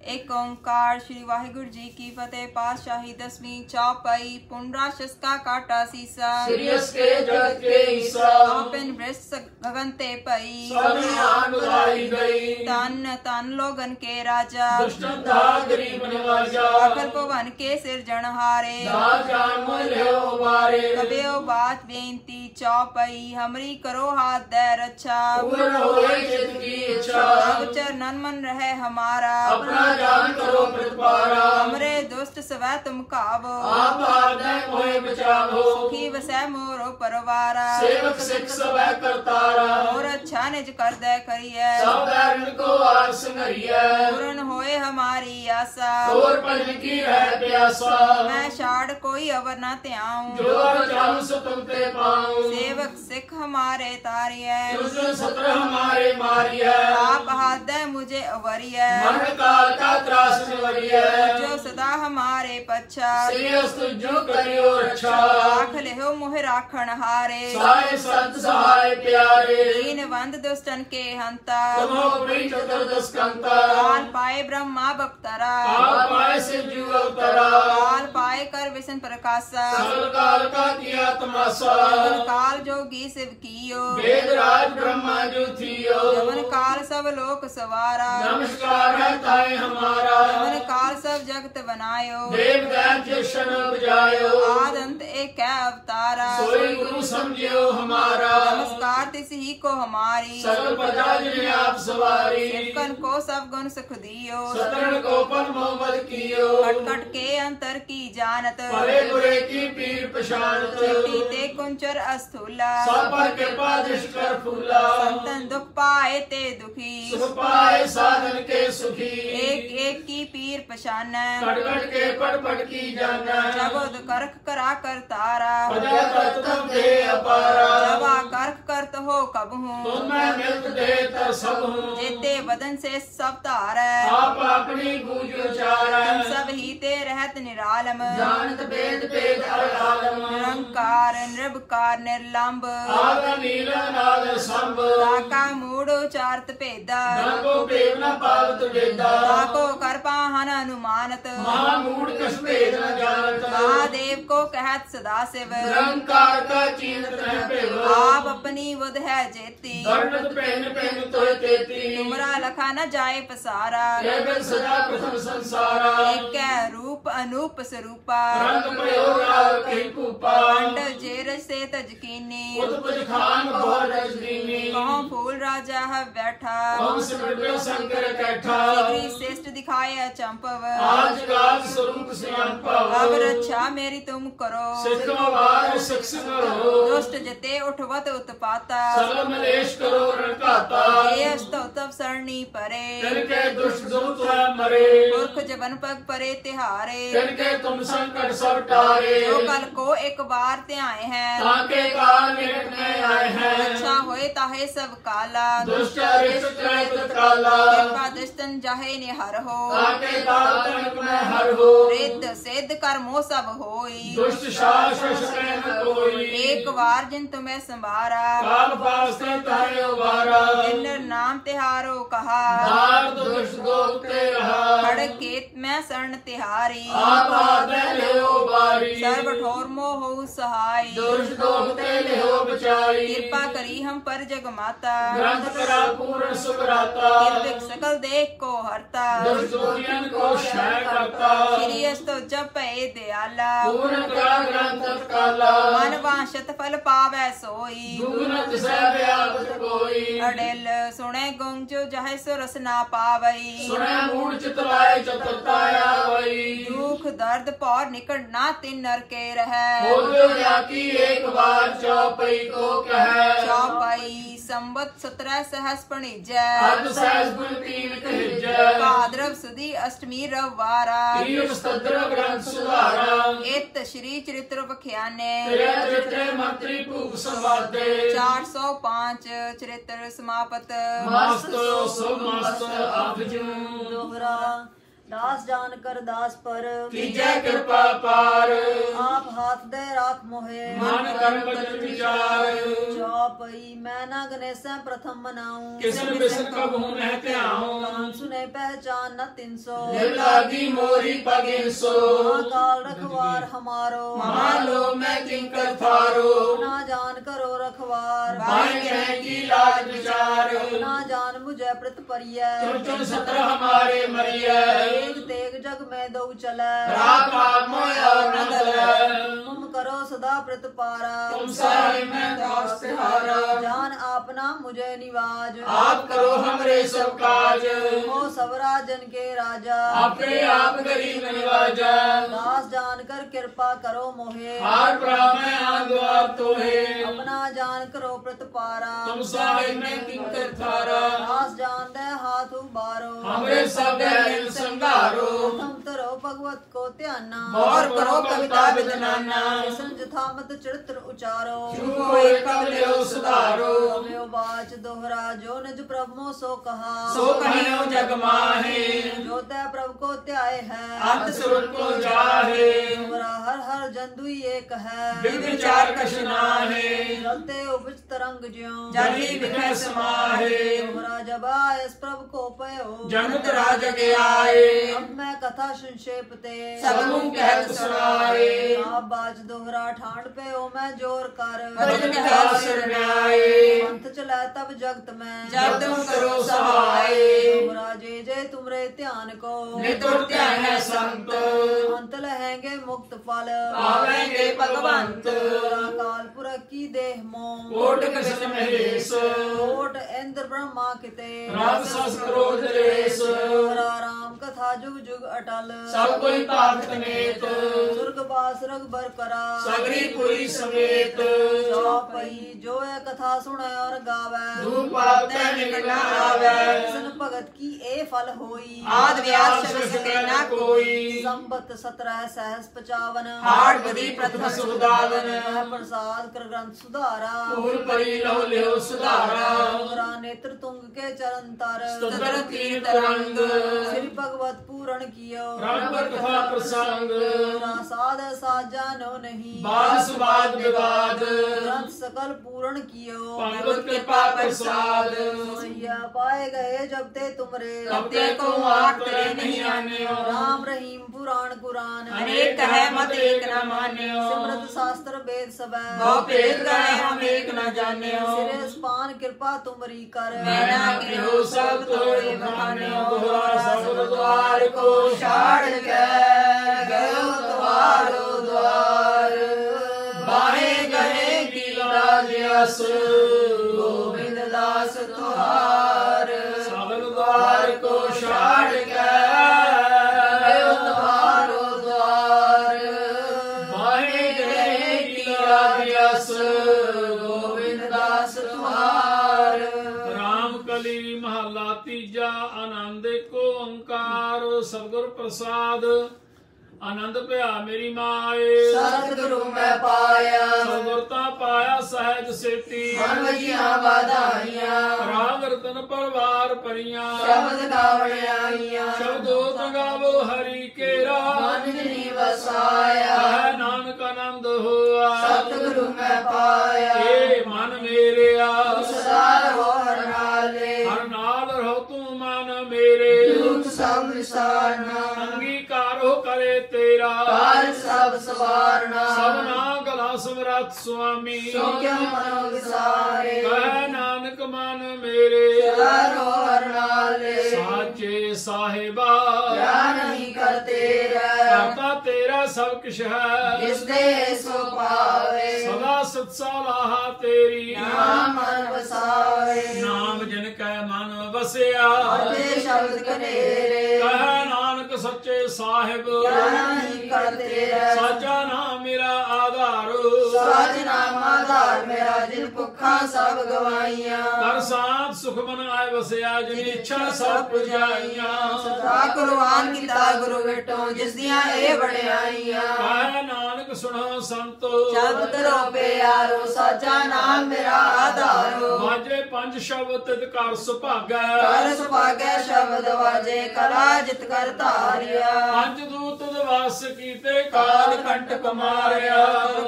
F: एक ओंकार श्री वाहिगुरु जी की फतेह। पातशाही 10वीं चौपाई पुंडरा शस्का काटा सीसा
C: सिरियस के जगत के ईसा
F: ओपन वृष्ट गगन ते पई
C: सबने आग बुलाई गई
F: तन तन लोगन के राजा
C: दुष्टन था गरीब निवाजा
F: अखिल भवन के सिरजनहारे
C: जान मोले उबारे
F: कबे बात बेनती चौपाई हमरी करो हाथ दे रक्षा
C: पूर्ण होए चित्त की इच्छा
F: अब चरणन मन रहे हमारा
C: अपना जान करो प्रतिपारा
F: हमरे दुष्ट सवै तुम कावो
C: आप आदय मोहे बचावो
F: सुखी वसै मोरो परवारा
C: सेवक सिख सब करतारा
F: मोर अच्छा निज कर दे करिए
C: सब बैरन को आग संघरिया
F: पूर्ण होए हमारी आशा
C: और भजन की है प्यासा
F: मैं छाड़ कोई अवर न त्याऊं
C: जो चाहूं सो तुम पे पाऊं
F: सेवक सिख हमारे तारिय
C: दुष्ट सत्र हमारे मारिया
F: आप हाथ दे मुझे अवरिय
C: मन काल का त्रास निवरिया
F: जो सदा हमारे पच्छा
C: श्रेयस जो करियो रक्षा
F: आख लेहो मोह राखण हारे
C: सहाय संत सहाय प्यारे
F: दीन वंद दुष्टन के हंता
C: तुमो बड़ी चतुर्दश कंता
F: काल पाए ब्रह्मा बप्तरा
C: आप पाए से जीव अवतरा
F: काल पाए कर विष्णु प्रकाशा
C: सकल काल का किया तमाशा
F: जवन काल जोगी शिव कियो
C: वेद राज ब्रह्मा जो थियो
F: जवन काल सब लोक सवारा
C: नमस्कार है ताए हमारा
F: जवन काल सब जगत बनायो
C: देव दैत्य शन बजायो
F: आद अंत एक अवतारा
C: सोई गुरु समझियो हमारा
F: नमस्कार तिस ही को हमारी
C: सकल प्रजा जिन्हें आप सवारी
F: सिरकन को सब गुण सुख दियो
C: सतरण को पर मोहब्बत कियो
F: कट कट के अंतर की जानत
C: भले बुरे की पीर पशानत
F: चिट्ठी ते कुंचर अस्थूला
C: सब पर कृपा दृष्टि कर फूला
F: संतन दुख पाए ते दुखी
C: सुख पाए साधन के सुखी
F: एक एक की पीर पशान
C: कटकट के पट पट की जाना
F: जबोद करख करा कर तारा
C: प्रजा तत्व तुम दे अपारा
F: जब करख करत हो कब हूँ
C: तुम मैं मिलत दे तर सब हूँ
F: जेते बदन से सब तार
C: आप अपनी बूझ उचारा
F: तुम सब ही ते रहत निरालम
D: जानत वेद वेद अरआलम
F: निरंकार निर्विकार निर्लंब
A: आगम नील नाद संभ
F: ताका मूढ़ उचारत भेदा
A: को पेव न पावत वेदा
F: ताको कर पाहन अनुमानत
A: महामूढ़ कछ भेद न जानत
F: महादेव को कहत सदा शिव
A: निरंकार का चीनत रह पेव
F: आप अपनी बुध है जेती
A: वर्णत पहन पहन तोय तेती
F: तुमरा लखा न जाए पसारा
A: केवल सदा प्रथम संसारा
F: एक रूप अनूप स्वरूपा
A: रंग प्रयोग राग कहीं पूपा
F: अंड जेरज से तजकीनी
A: उत्पज खान बहुत रजदीनी
F: कहो फूल राजा है बैठा
A: कौन से बिरबे शंकर कैठा
F: श्री श्रेष्ठ दिखाए चंपव
A: आज काज स्वरूप सियांपव
F: अब रक्षा मेरी तुम करो
A: सिखवार सिक्ष करो
F: दुष्ट जते उठवत उत्पाता
A: सकल मलेश करो रणकाता
F: ये स्तोतव सरणी परे
A: करके दुष्ट दूत मरे
F: पुरख जबन पग परे तिहारे
A: करके तुम संकट सब टारे
F: जो कल को एक बार ते आए हैं
A: ताके काल निकट में आए हैं
F: रक्षा होए ताहे सब काला
A: दुष्ट अरिष्ट करे तत्काला
F: कृपा दृष्टन जाहे निहर हो
A: ताके काल तनिक में हर हो
F: रिद्ध सिद्ध कर्मो सब होई
A: दुष्ट शासन करे न कोई
F: एक बार जिन तुम्हें संभारा
A: काल पास्ते तारे उबारा
F: जिन नाम तिहारो कहा
A: दार दुष्ट दोते रहा
F: खड़केत में शरण तिहारी
A: आप आदे ले उबारी
F: सर्व ठोर मोह सहाय
A: दुष्ट दोते ले हो बचाई
F: कृपा करी हम पर जग माता
A: ग्रंथ करा पूर्ण सुकराता
F: कृतिक सकल देख को हरता
A: दुष्ट दुनियन को क्षय करता
F: श्री अस्तो जप पे दयाला
A: पूर्ण करा ग्रंथ तत्काला
F: मन वांछत फल पावै सोई
A: दुगुनत से व्यापत कोई
F: अडेल सुने गुंग जो जहे सो रस ना पावई
A: सुने मूढ़ चितलाए चतुरताया वही
F: दुख दर्द पौर निकट ना तिन नर के रह
A: हो जो जाकी एक बार चौपई को कहे
F: चौपाई संवत 17 सहस पणिजय
A: अर्ध सहस गुण तीन कहिजय
F: भाद्रव सुदी अष्टमी रविवारा
A: तीन स्तद्र ग्रंथ सुधारा
F: इत श्री चरित्र वख्याने
A: तेरे चरित्र मंत्री पूप संवादे
F: 405 चरित्र समापत
A: मस्त सुमस्त अभिजू
E: दोहरा दास जान कर दास पर
A: कीजय कृपा पार
E: आप हाथ दे राख मोहे
A: मन कर्म वचन विचार
E: चौपई मैं ना गणेश प्रथम मनाऊं
A: किसन बिसन कब हूँ नहते आऊं
E: कान सुने पहचान न 300
A: दिल लागी मोरी पगिन सो
E: महाकाल रखवार हमारो
A: मालो मैं किंकर थारो
E: ना जान करो रखवार
A: भाई कहें की लाज विचार
E: ना जान मुझे प्रत परिय
A: चुन चुन सत्र हमारे मरिय
E: एक तेग जग में दो चले
A: रात आप मोय और न दले
E: तुम करो सदा प्रत पारा
A: तुम सहाय में दास तिहारा
E: जान आपना मुझे निवाज
A: आप करो हमरे सब काज
E: हो सब राजन के राजा
A: अपने आप गरीब निवाजा
E: दास जान कर कृपा करो मोहे
A: हार प्रामे आद्वार तो है
E: अपना जान करो प्रत पारा
A: तुम सहाय में किंकर थारा
E: दास जान दे हाथ उबारो
A: हमरे सब दिल संगारो
E: तुम तरो भगवत को ध्याना
A: और करो कविता विदनाना
E: कृष्ण जथामत चरित्र उचारो
A: कोई कवलियो सुधारो
E: व्यो बाच दोहरा जो निज प्रभु सो कहा
A: सो कहियो जग माहे
E: जो तय प्रभु को त्याय है
A: अंत सुर को जाहे
E: दोहरा हर हर जंदुई एक है
A: विचार कछ नाहे
E: चलते उपज तरंग ज्यों
A: जली विघ्न समाहे
E: दोहरा जब आयस प्रभु को पयो
A: जगत राज के आए
E: अब मैं कथा संक्षेप ते
A: सबनु कहत सुनाए
E: आप बाज दोहरा ठांड पे ओ मैं जोर कर
A: भजन सिर न्याय
E: पंथ चला तब जगत में
A: जब तुम करो सहाय
E: दोहरा जे जे तुमरे ध्यान को
A: नितुर ध्यान है संत
E: अंत लहेंगे मुक्त फल
A: आवेंगे भगवंत
E: काल पुरख की देह मोह
A: कोट कृष्ण महेश
E: कोट इंद्र ब्रह्मा किते
A: राम सस क्रोध रेश
E: दोहरा राम कथा जुग जुग अटल
A: सब कोई पाप नेत
E: सुर्ग बास रघुबर करा
A: सगरी पुरी समेत
E: चौपई जो है कथा सुने और गावे
A: धूप पाते निकट न आवे
E: कृष्ण भगत की ए फल होई
F: आद व्यास शब्द सके ना
A: कोई
E: संबत 17 सहस 55
A: हाट बदी प्रथम सुदावन
E: प्रसाद कर ग्रंथ सुधारा
A: फूल परी लो लियो सुधारा
E: दोहरा नेत्र तुंग के चरण तर
A: स्तुतर तीर्थ रंग
E: श्री भगवान भागवत पूरण कियो
A: रामवर कथा प्रसंग
E: ना साध साजा नो नहीं
A: बाद सुबाद विवाद
E: ग्रंथ सकल पूरण कियो
A: भगवत कृपा प्रसाद
E: मैया पाए गए जब ते तुमरे
A: तब ते को आठ तेरे नहीं आन्यो
E: राम रहीम पुराण कुरान
F: अनेक है मत एक न मान्यो
E: सिमरत शास्त्र वेद सब
F: बहु भेद गए हम एक न जान्यो
E: सिरे स्पान कृपा तुमरी कर
F: मैना गिरो सब तोड़े बखान्यो
A: दोहरा सब द्वार को
F: छाड़ के गयो तुम्हारो द्वार बाहे गए कीला जस गोविंद दास तुहार
A: सब द्वार को छाड़ के
F: गयो तुम्हारो द्वार
A: बाहे गए कीला
F: जस गोविंद दास तुहार
A: राम कली महला तीजा आनंद को ओंकार सतगुर प्रसाद आनंद भया मेरी माए
F: सतगुरु मैं पाया
A: सतगुरता पाया सहज सेती
F: मन वजिया वाधाइया
A: राग रतन परवार परियां
F: शब्द गावण आइया
A: शब्दो गावो हरि केरा
F: मन जिनी वसाया
A: कह नानक आनंद हुआ
F: सतगुरु मैं पाया
A: ए मन मेरे
F: सदा रहो हर नाले
A: हर नाल रहो तू मन मेरे
F: दुख सब विसारना
A: अंगीकार हो करे तेरा
F: कार सब सवारना
A: सबना गला समरथ स्वामी
F: सो क्यों मनो विसारे
A: कह नानक मन मेरे
F: सदा रहो हर नाले
A: साचे साहिबा
F: क्या नहीं कर तेरा
A: करता तेरा सब कुछ है
F: जिस दे सो पावे
A: सदा सत्सलाहा तेरी
F: नाम मन वसावे
A: नाम जिन कै मन वसिया
F: ते शब्द कनेरे
A: कह नानक सच्चे साहिब
F: क्या नहीं कर तेरा
A: साचा नाम मेरा आधार
F: साज नाम आधार मेरा जिन भुखा सब गवाइया
A: कर साथ सुख मन आए वसिया जिन इच्छा सब पुजाइया
F: सदा कुर्बान किता गुरु बेटो जिस दियां ए बड़े आइया
A: कह नानक सुनो संतो
F: शब्द करो प्यारो साचा नाम मेरा आधारो
A: वाजे पंज शब्द तित कर सुभागै
F: कर सुभागे शब्द वाजे कला जित कर धारिया
A: पंज दूत दवास कीते काल कंटक मारिया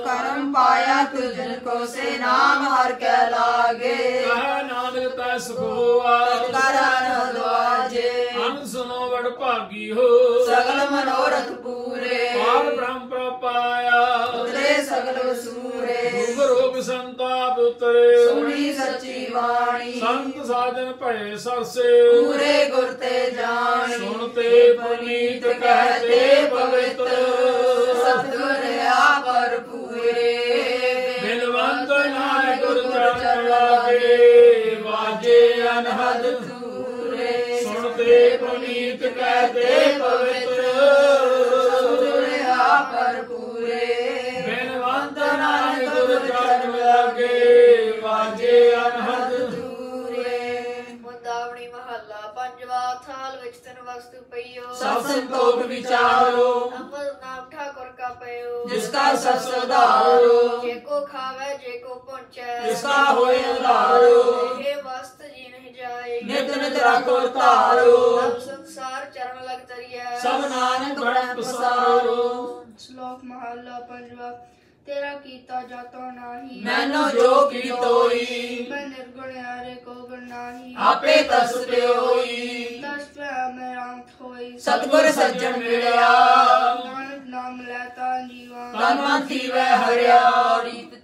F: करम पाया तुझन को से नाम हर के लागे
A: कह नानक तै सुख होआ
F: करन द्वाजे
A: अन सुनो बड़ भागी हो
F: सगल मनोरथ पूरे
A: पार ब्रह्म प्रपाया
F: उतरे सगल सूरे
A: दुख रोग संताप उतरे
F: सुनी सच्ची वाणी
A: संत साजन भय सरसे
F: पूरे गुर ते जानी
A: सुनते पुनीत कहते पवित्र
F: सतगुर आप पर पूरे
A: बिलवंत नानक गुर चरण लागे वाजे अनहद
F: पूरे
A: सुनते पुनीत कहते पवित्र
F: सतगुर आप पर पूरे
A: बिलवंत नानक गुर चरण लागे वाजे अनहद
B: ਮੁਦਾਵਣੀ ਮਹੱਲਾ ਪੰਜਵਾ ਥਾਲ ਵਿੱਚ ਤਨ ਵਸਤੂ ਪਈਓ
A: सब संतोष विचारो
B: ਅੰਮ੍ਰਿਤ ਨਾਮ ਠਾਕੁਰ ਕਾ ਪਈਓ
A: जिसका सब सुधारो
B: ਜੇ ਕੋ ਖਾਵੇ ਜੇ ਕੋ ਪਹੁੰਚੈ
A: जिसका होए उधारो
B: ਇਹ ਵਸਤ ਜੀ ਨਹੀਂ ਜਾਏ
A: नित नित रखो तारो
B: ਸਭ ਸੰਸਾਰ ਚਰਨ ਲਗ ਤਰੀਐ
A: सब नानक बड़ा पसारो
B: ਸ਼ਲੋਕ ਮਹੱਲਾ ਪੰਜਵਾ ਤੇਰਾ ਕੀਤਾ ਜਾਤੋ ਨਾਹੀ
A: मैनो जो की तोई
B: ਮੈਂ ਨਿਰਗੁਣ ਹਾਰੇ ਕੋ ਗੁਣ ਨਾਹੀ
A: आपे तस पे होई
B: ਤਸ ਪੈ ਮੈਂ ਰਾਮਤ ਹੋਈ
A: सतगुर सज्जन मिलिया
B: ਨਾਨਕ ਨਾਮ ਲੈਤਾ ਜੀਵਾ
A: तन मन थीवे हरिया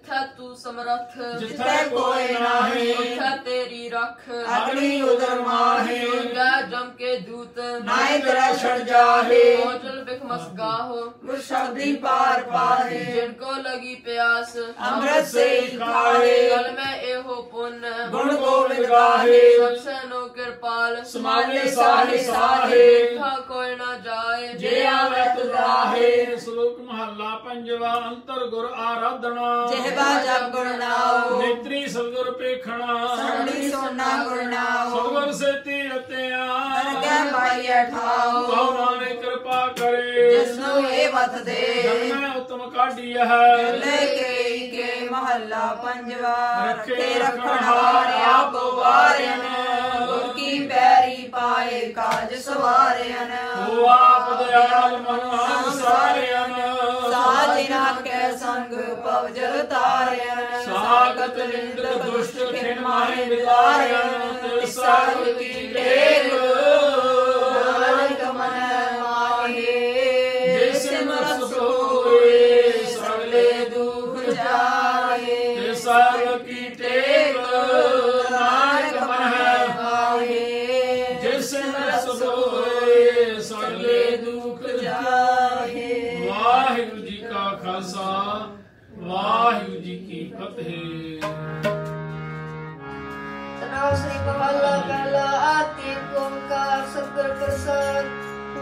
D: तिथै तू समरथ
A: जिथे कोई नाहि
D: उत्थै तेरी रख
A: अग्नि उदर माहे
D: गा जम के दूत
A: नाय तेरा छड़ जाहे
D: पहुंचल बिख मस गाहो
A: गुर शब्दी पार पाहे
D: जिनको लगी प्यास
A: अमृत से खाए
D: कल में एहो पुण्य
A: गुण गोविंद गाहे
D: सबसे नो कृपाल
A: समाले साहे साहे
D: था कोई ना जाए
A: जे आवे तुराहे श्लोक महला पंजवा अंतर गुर आराधना
F: ਜਿਹਵਾ ਜਪ ਗੁਣ ਨਾਉ
A: नेत्री सतगुर पेखना
F: ਸਰਣੀ ਸੋਨਾ ਗੁਣ ਨਾਉ
A: सतगुर सेती रतिया
F: ਅਰਗੈ ਪਾਈਐ ਠਾਉ
A: कहो नानक कृपा करे
F: ਜਿਸਨੂੰ ਇਹ ਵਤ ਦੇ
A: जन्म उत्तम काढ़ी है
F: ਲੈ ਕੇ ਮਹੱਲਾ ਪੰਜਵਾ
A: रखे
F: ਰੱਖੇ
A: रखण
F: ਰੱਖਣ
A: हार
F: ਹਾਰ
A: आप
F: ਆਪ ਵਾਰਿਨ
A: वारिन
F: ਗੁਰ ਕੀ ਪੈਰੀ
C: पाए काज सवारियन
A: ओ आप दयाल महान सारियन
C: साजिना के संग पव जल तारियन
A: सागत निंद दुष्ट खिन माहे बिदारियन सागर की टेक
C: नानक मन माहे
A: जिस मन सोए सगले दुख
C: जाए
A: सागर की टेक नानक मन
C: माहे
A: जिस मन सोए सगले दुख
C: जाए
A: वाहिगुरु जी का खालसा वाहिगुरु जी की फतेह।
B: सतनाम श्री महला पहला आदि ओंकार सतगुर प्रसाद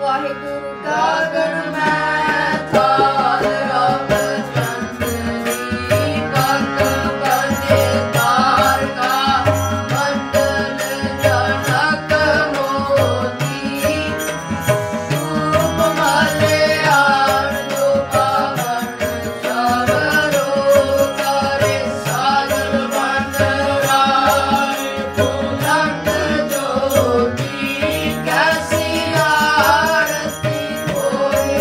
B: वाहिगुरु का गण मैं थाल राम चंदनी पग बने तार का मंडल जनक मोती रूप मलयान जो पावन चावरो करे साजन बंदराय बुलंद ज्योति कैसी आरती कोई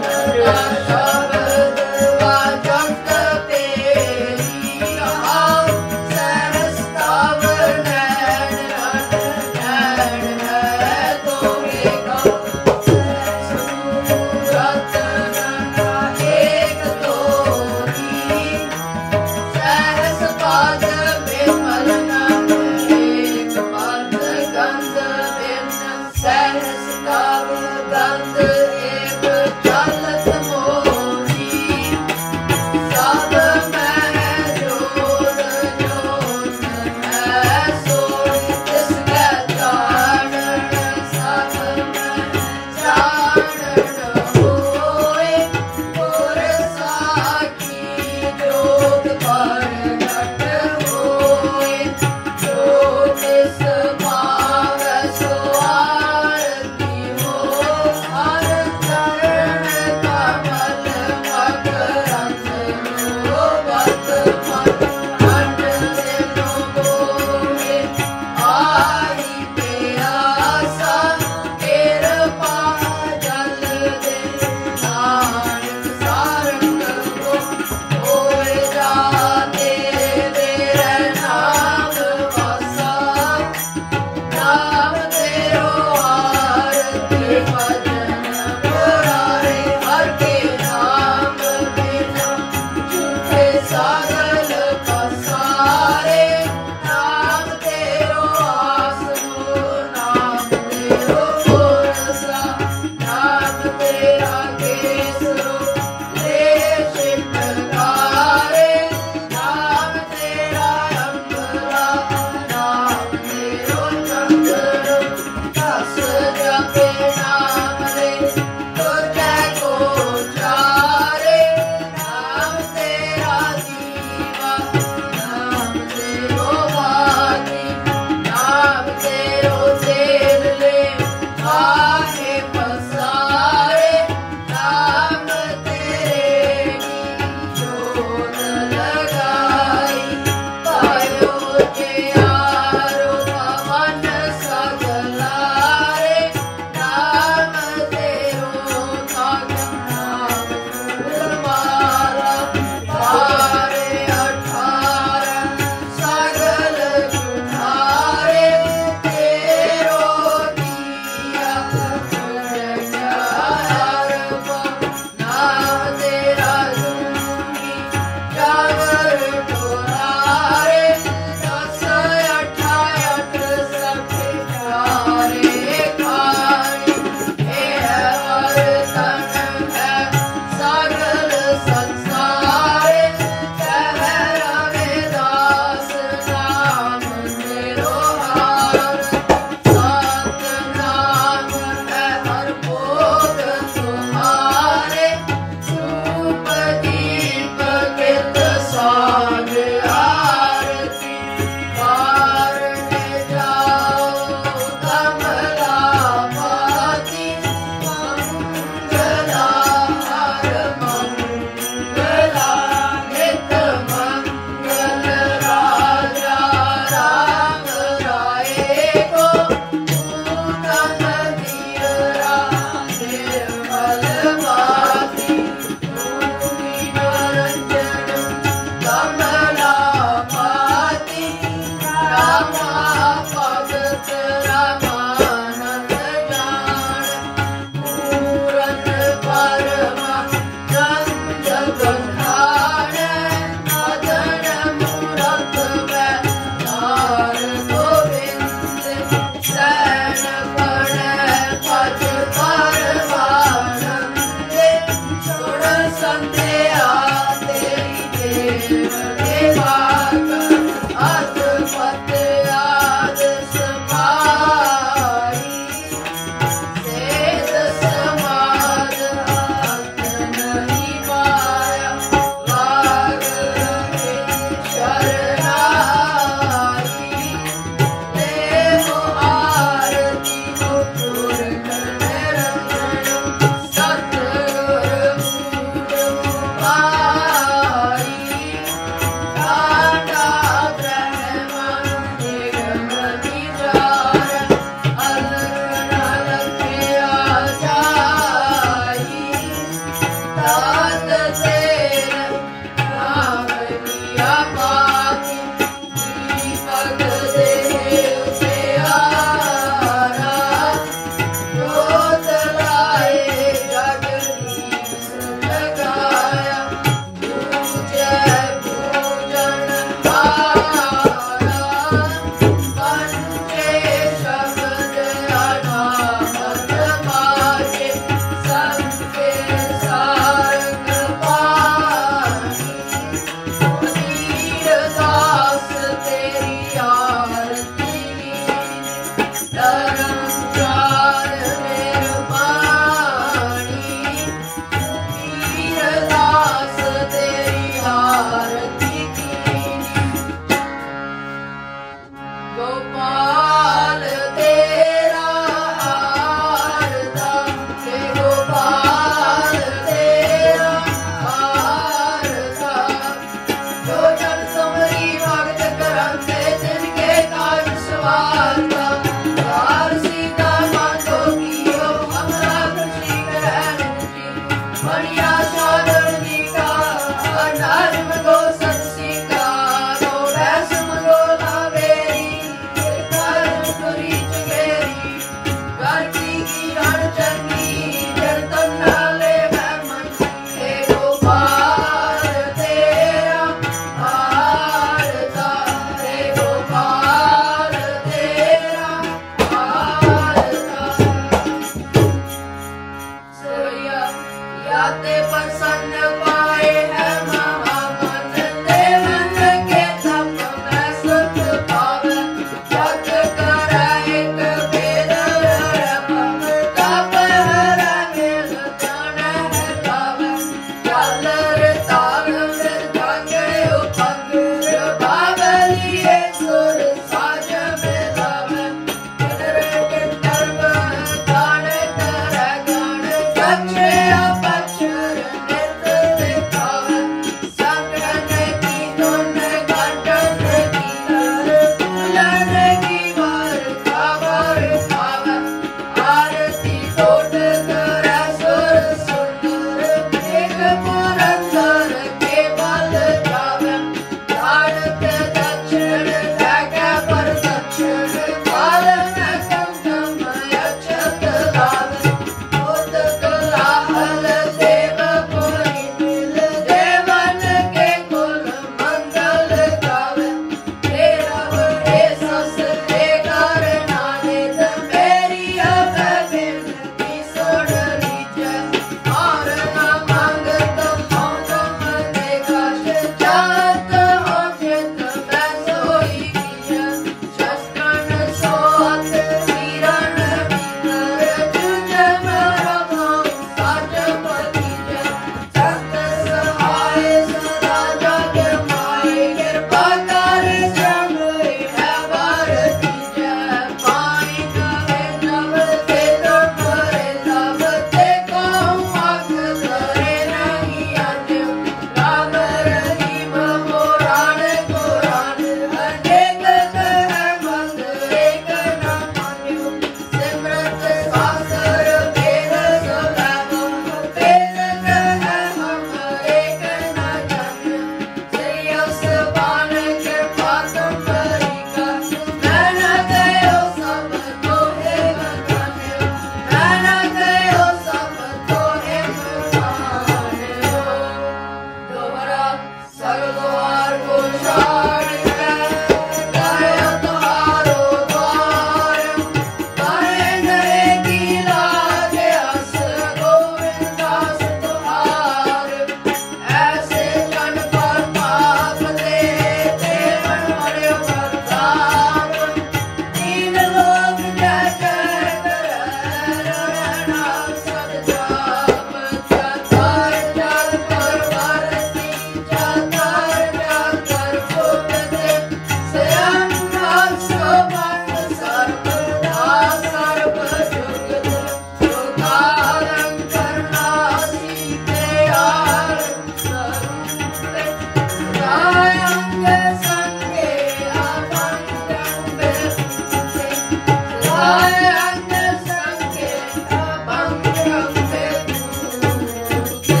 D: गाए अंग संगे अभंग रंगे पूते।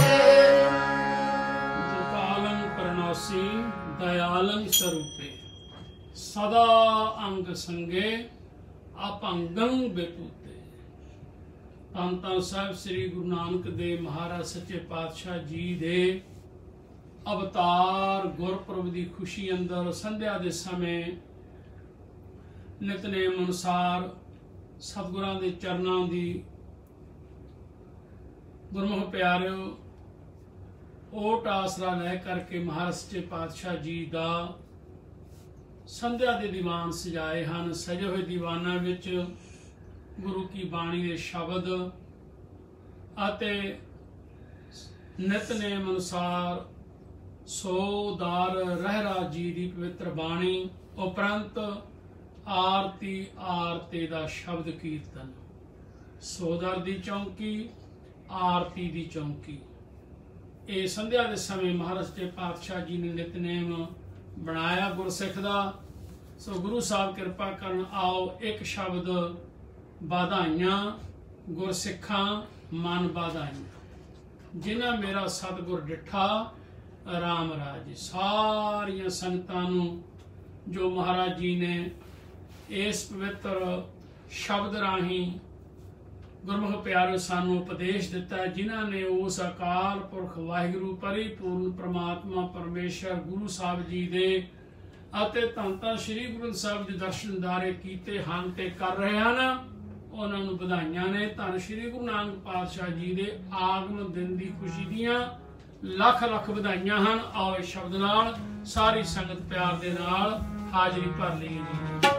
A: गोपालं प्रणौसी दयालं स्वरूपे सदा अंग संगे अपंगं बेपूते। ਧੰਨ ਧੰਨ ਸਾਹਿਬ ਸ੍ਰੀ ਗੁਰੂ ਨਾਨਕ ਦੇਵ ਮਹਾਰਾਜ ਸੱਚੇ ਪਾਤਸ਼ਾਹ ਜੀ ਦੇ ਅਵਤਾਰ ਗੁਰਪੁਰਬ ਦੀ ਖੁਸ਼ੀ ਅੰਦਰ ਸੰਧਿਆ ਦੇ ਸਮੇਂ ਨਿਤਨੇਮ ਅਨੁਸਾਰ ਸਤਿਗੁਰਾਂ ਦੇ ਚਰਨਾਂ ਦੀ ਗੁਰਮੁਖ ਪਿਆਰਿਓ ਓਟ ਆਸਰਾ ਲੈ ਕਰਕੇ ਮਹਾਰਾਜ ਸੱਚੇ ਪਾਤਸ਼ਾਹ ਜੀ ਦਾ ਸੰਧਿਆ ਦੇ ਦੀਵਾਨ ਸਜਾਏ ਹਨ। ਸਜੇ ਹੋਏ ਦੀਵਾਨਾਂ ਵਿੱਚ ਗੁਰੂ ਕੀ ਬਾਣੀ ਦੇ ਸ਼ਬਦ ਅਤੇ ਨਿਤਨੇਮ ਅਨੁਸਾਰ ਸੋਦਾਰ ਰਹਿਰਾ ਜੀ ਦੀ ਪਵਿੱਤਰ ਬਾਣੀ ਉਪਰੰਤ ਆਰਤੀ ਦਾ ਸ਼ਬਦ ਕੀਰਤਨ। ਸੋਦਾਰ ਦੀ ਚੌਂਕੀ, ਆਰਤੀ ਦੀ ਚੌਂਕੀ। ਇਹ ਸੰਧਿਆ ਦੇ ਸਮੇਂ ਮਹਾਰਾਜ ਸੱਚੇ ਪਾਤਸ਼ਾਹ ਜੀ ਨੇ ਨਿਤਨੇਮ ਬਣਾਇਆ ਗੁਰਸਿੱਖ ਦਾ। ਸੋ ਗੁਰੂ ਸਾਹਿਬ ਕਿਰਪਾ ਕਰਨ ਆਓ ਇੱਕ ਸ਼ਬਦ ਵਧਾਈਆਂ ਗੁਰਸਿੱਖਾਂ ਮਨ ਵਧਾਈਆਂ ਜਿਨ੍ਹਾਂ ਮੇਰਾ ਸਤਿਗੁਰ ਡਿਠਾ ਰਾਮ ਰਾਜ। ਸਾਰੀਆਂ ਸੰਗਤਾਂ ਨੂੰ ਜੋ ਮਹਾਰਾਜ ਜੀ ਨੇ ਇਸ ਪਵਿੱਤਰ ਸ਼ਬਦ ਰਾਹੀਂ ਗੁਰਮੁਖ ਪਿਆਰੇ ਸਾਨੂੰ ਉਪਦੇਸ਼ ਦਿੱਤਾ ਹੈ, ਜਿਨ੍ਹਾਂ ਨੇ ਉਸ ਅਕਾਲ ਪੁਰਖ ਵਾਹਿਗੁਰੂ ਪਰਿਪੂਰਨ ਪ੍ਰਮਾਤਮਾ ਪਰਮੇਸ਼ਰ ਗੁਰੂ ਸਾਹਿਬ ਜੀ ਦੇ ਅਤੇ ਧੰਨ ਧੰਨ ਸ੍ਰੀ ਗੁਰੂ ਗ੍ਰੰਥ ਸਾਹਿਬ ਦੇ ਦਰਸ਼ਨ ਦਿਦਾਰੇ ਕੀਤੇ ਹਨ ਤੇ ਕਰ ਰਹੇ ਹਨ। ਉਹਨਾਂ ਨੂੰ ਵਧਾਈਆਂ ਨੇ। ਧੰਨ ਸ੍ਰੀ ਗੁਰੂ ਨਾਨਕ ਪਾਤਸ਼ਾਹ ਜੀ ਦੇ ਆਗਮਨ ਦਿਨ ਦੀ ਖੁਸ਼ੀ ਦੀਆਂ ਲੱਖ ਲੱਖ ਵਧਾਈਆਂ ਹਨ। ਆਓ ਇਸ ਸ਼ਬਦ ਨਾਲ ਸਾਰੀ ਸੰਗਤ ਪਿਆਰ ਦੇ ਨਾਲ ਹਾਜ਼ਰੀ ਭਰ ਲਈਏ ਜੀ।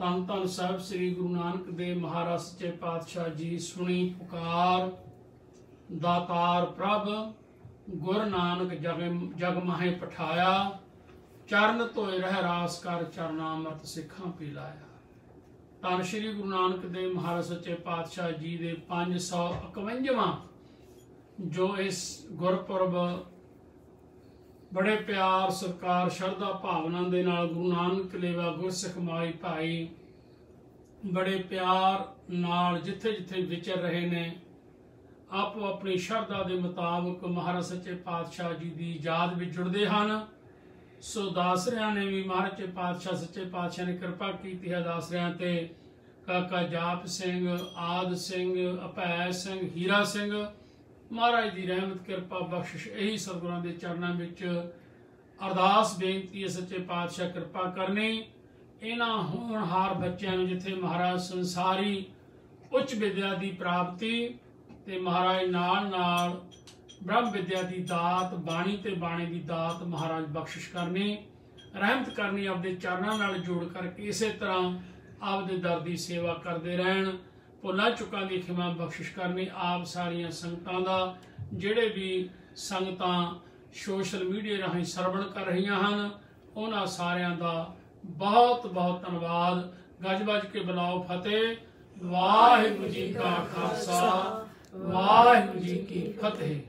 A: ਧੰਨ ਧੰਨ ਸਾਹਿਬ ਸ੍ਰੀ ਗੁਰੂ ਨਾਨਕ ਦੇਵ ਮਹਾਰਾਜ ਸੱਚੇ ਪਾਤਸ਼ਾਹ ਜੀ। ਸੁਣੀ ਪੁਕਾਰ ਦਾਤਾਰ ਪ੍ਰਭ, ਗੁਰ ਨਾਨਕ ਜਗ ਮਾਹੇ ਪਠਾਇਆ। ਚਰਨ ਧੋਏ ਰਹਿ ਰਾਸ ਕਰ, ਚਰਨਾ ਅੰਮ੍ਰਿਤ ਸਿੱਖਾਂ ਪੀ ਲਾਇਆ। ਧੰਨ ਸ੍ਰੀ ਗੁਰੂ ਨਾਨਕ ਦੇਵ ਮਹਾਰਾਜ ਸੱਚੇ ਪਾਤਸ਼ਾਹ ਜੀ ਦੇ 551ਵਾਂ ਜੋ ਇਸ ਗੁਰਪੁਰਬ ਬੜੇ ਪਿਆਰ ਸਤਿਕਾਰ ਸ਼ਰਧਾ ਭਾਵਨਾ ਦੇ ਨਾਲ ਗੁਰੂ ਨਾਨਕ ਲੇਵਾ ਗੁਰਸਿੱਖ ਮਾਈ ਭਾਈ ਬੜੇ ਪਿਆਰ ਨਾਲ ਜਿੱਥੇ ਜਿੱਥੇ ਵਿਚਰ ਰਹੇ ਨੇ, ਆਪੋ ਆਪਣੀ ਸ਼ਰਧਾ ਦੇ ਮੁਤਾਬਕ ਮਹਾਰਾਜ ਸੱਚੇ ਪਾਤਸ਼ਾਹ ਜੀ ਦੀ ਯਾਦ ਵਿੱਚ ਜੁੜਦੇ ਹਨ। ਸੋ ਦਾਸਰਿਆਂ ਨੇ ਵੀ ਮਹਾਰਾਜ ਸੱਚੇ ਪਾਤਸ਼ਾਹ ਨੇ ਕਿਰਪਾ ਕੀਤੀ ਹੈ ਦਾਸਰਿਆਂ ਤੇ। ਕਾਕਾ ਜਾਪ ਸਿੰਘ, ਆਦ ਸਿੰਘ, ਅਭੈ ਸਿੰਘ, ਹੀਰਾ ਸਿੰਘ, ਮਹਾਰਾਜ ਦੀ ਰਹਿਮਤ ਕਿਰਪਾ ਬਖਸ਼ਿਸ਼ ਇਹੀ ਸਤਿਗੁਰਾਂ ਦੇ ਚਰਨਾਂ ਵਿੱਚ ਅਰਦਾਸ ਬੇਨਤੀ ਹੈ ਸੱਚੇ ਪਾਤਸ਼ਾਹ ਕਿਰਪਾ ਕਰਨੀ ਇਹਨਾਂ ਹੋਣਹਾਰ ਬੱਚਿਆਂ ਨੂੰ, ਜਿੱਥੇ ਮਹਾਰਾਜ ਸੰਸਾਰੀ ਉੱਚ ਵਿਦਿਆ ਦੀ ਪ੍ਰਾਪਤੀ ਤੇ ਮਹਾਰਾਜ ਨਾਲ ਨਾਲ ਬ੍ਰਹਮ ਵਿਦਿਆ ਦੀ ਦਾਤ, ਬਾਣੀ ਤੇ ਬਾਣੀ ਦੀ ਦਾਤ ਮਹਾਰਾਜ ਬਖਸ਼ਿਸ਼ ਕਰਨੀ, ਰਹਿਮਤ ਕਰਨੀ, ਆਪਦੇ ਚਰਨਾਂ ਨਾਲ ਜੋੜ ਕਰਕੇ ਇਸੇ ਤਰ੍ਹਾਂ ਆਪਦੇ ਦਰ ਦੀ ਸੇਵਾ ਕਰਦੇ ਰਹਿਣ। ਭੁੱਲਾਂ ਚੁੱਕਾਂ ਦੀ ਖਿਮਾ ਬਖਸ਼ਿਸ਼ ਕਰਨੀ। ਆਪ ਸਾਰੀਆਂ ਸੰਗਤਾਂ ਦਾ, ਜਿਹੜੇ ਵੀ ਸੰਗਤਾਂ ਸੋਸ਼ਲ ਮੀਡੀਆ ਰਾਹੀਂ ਸਰਵਣ ਕਰ ਰਹੀਆਂ ਹਨ, ਉਹਨਾਂ ਸਾਰਿਆਂ ਦਾ ਬਹੁਤ ਬਹੁਤ ਧੰਨਵਾਦ। ਗੱਜ ਵੱਜ ਕੇ ਬੁਲਾਓ ਫਤਿਹ। ਵਾਹਿਗੁਰੂ ਜੀ ਕਾ ਖਾਲਸਾ, ਵਾਹਿਗੁਰੂ ਜੀ ਕੀ ਫਤਿਹ।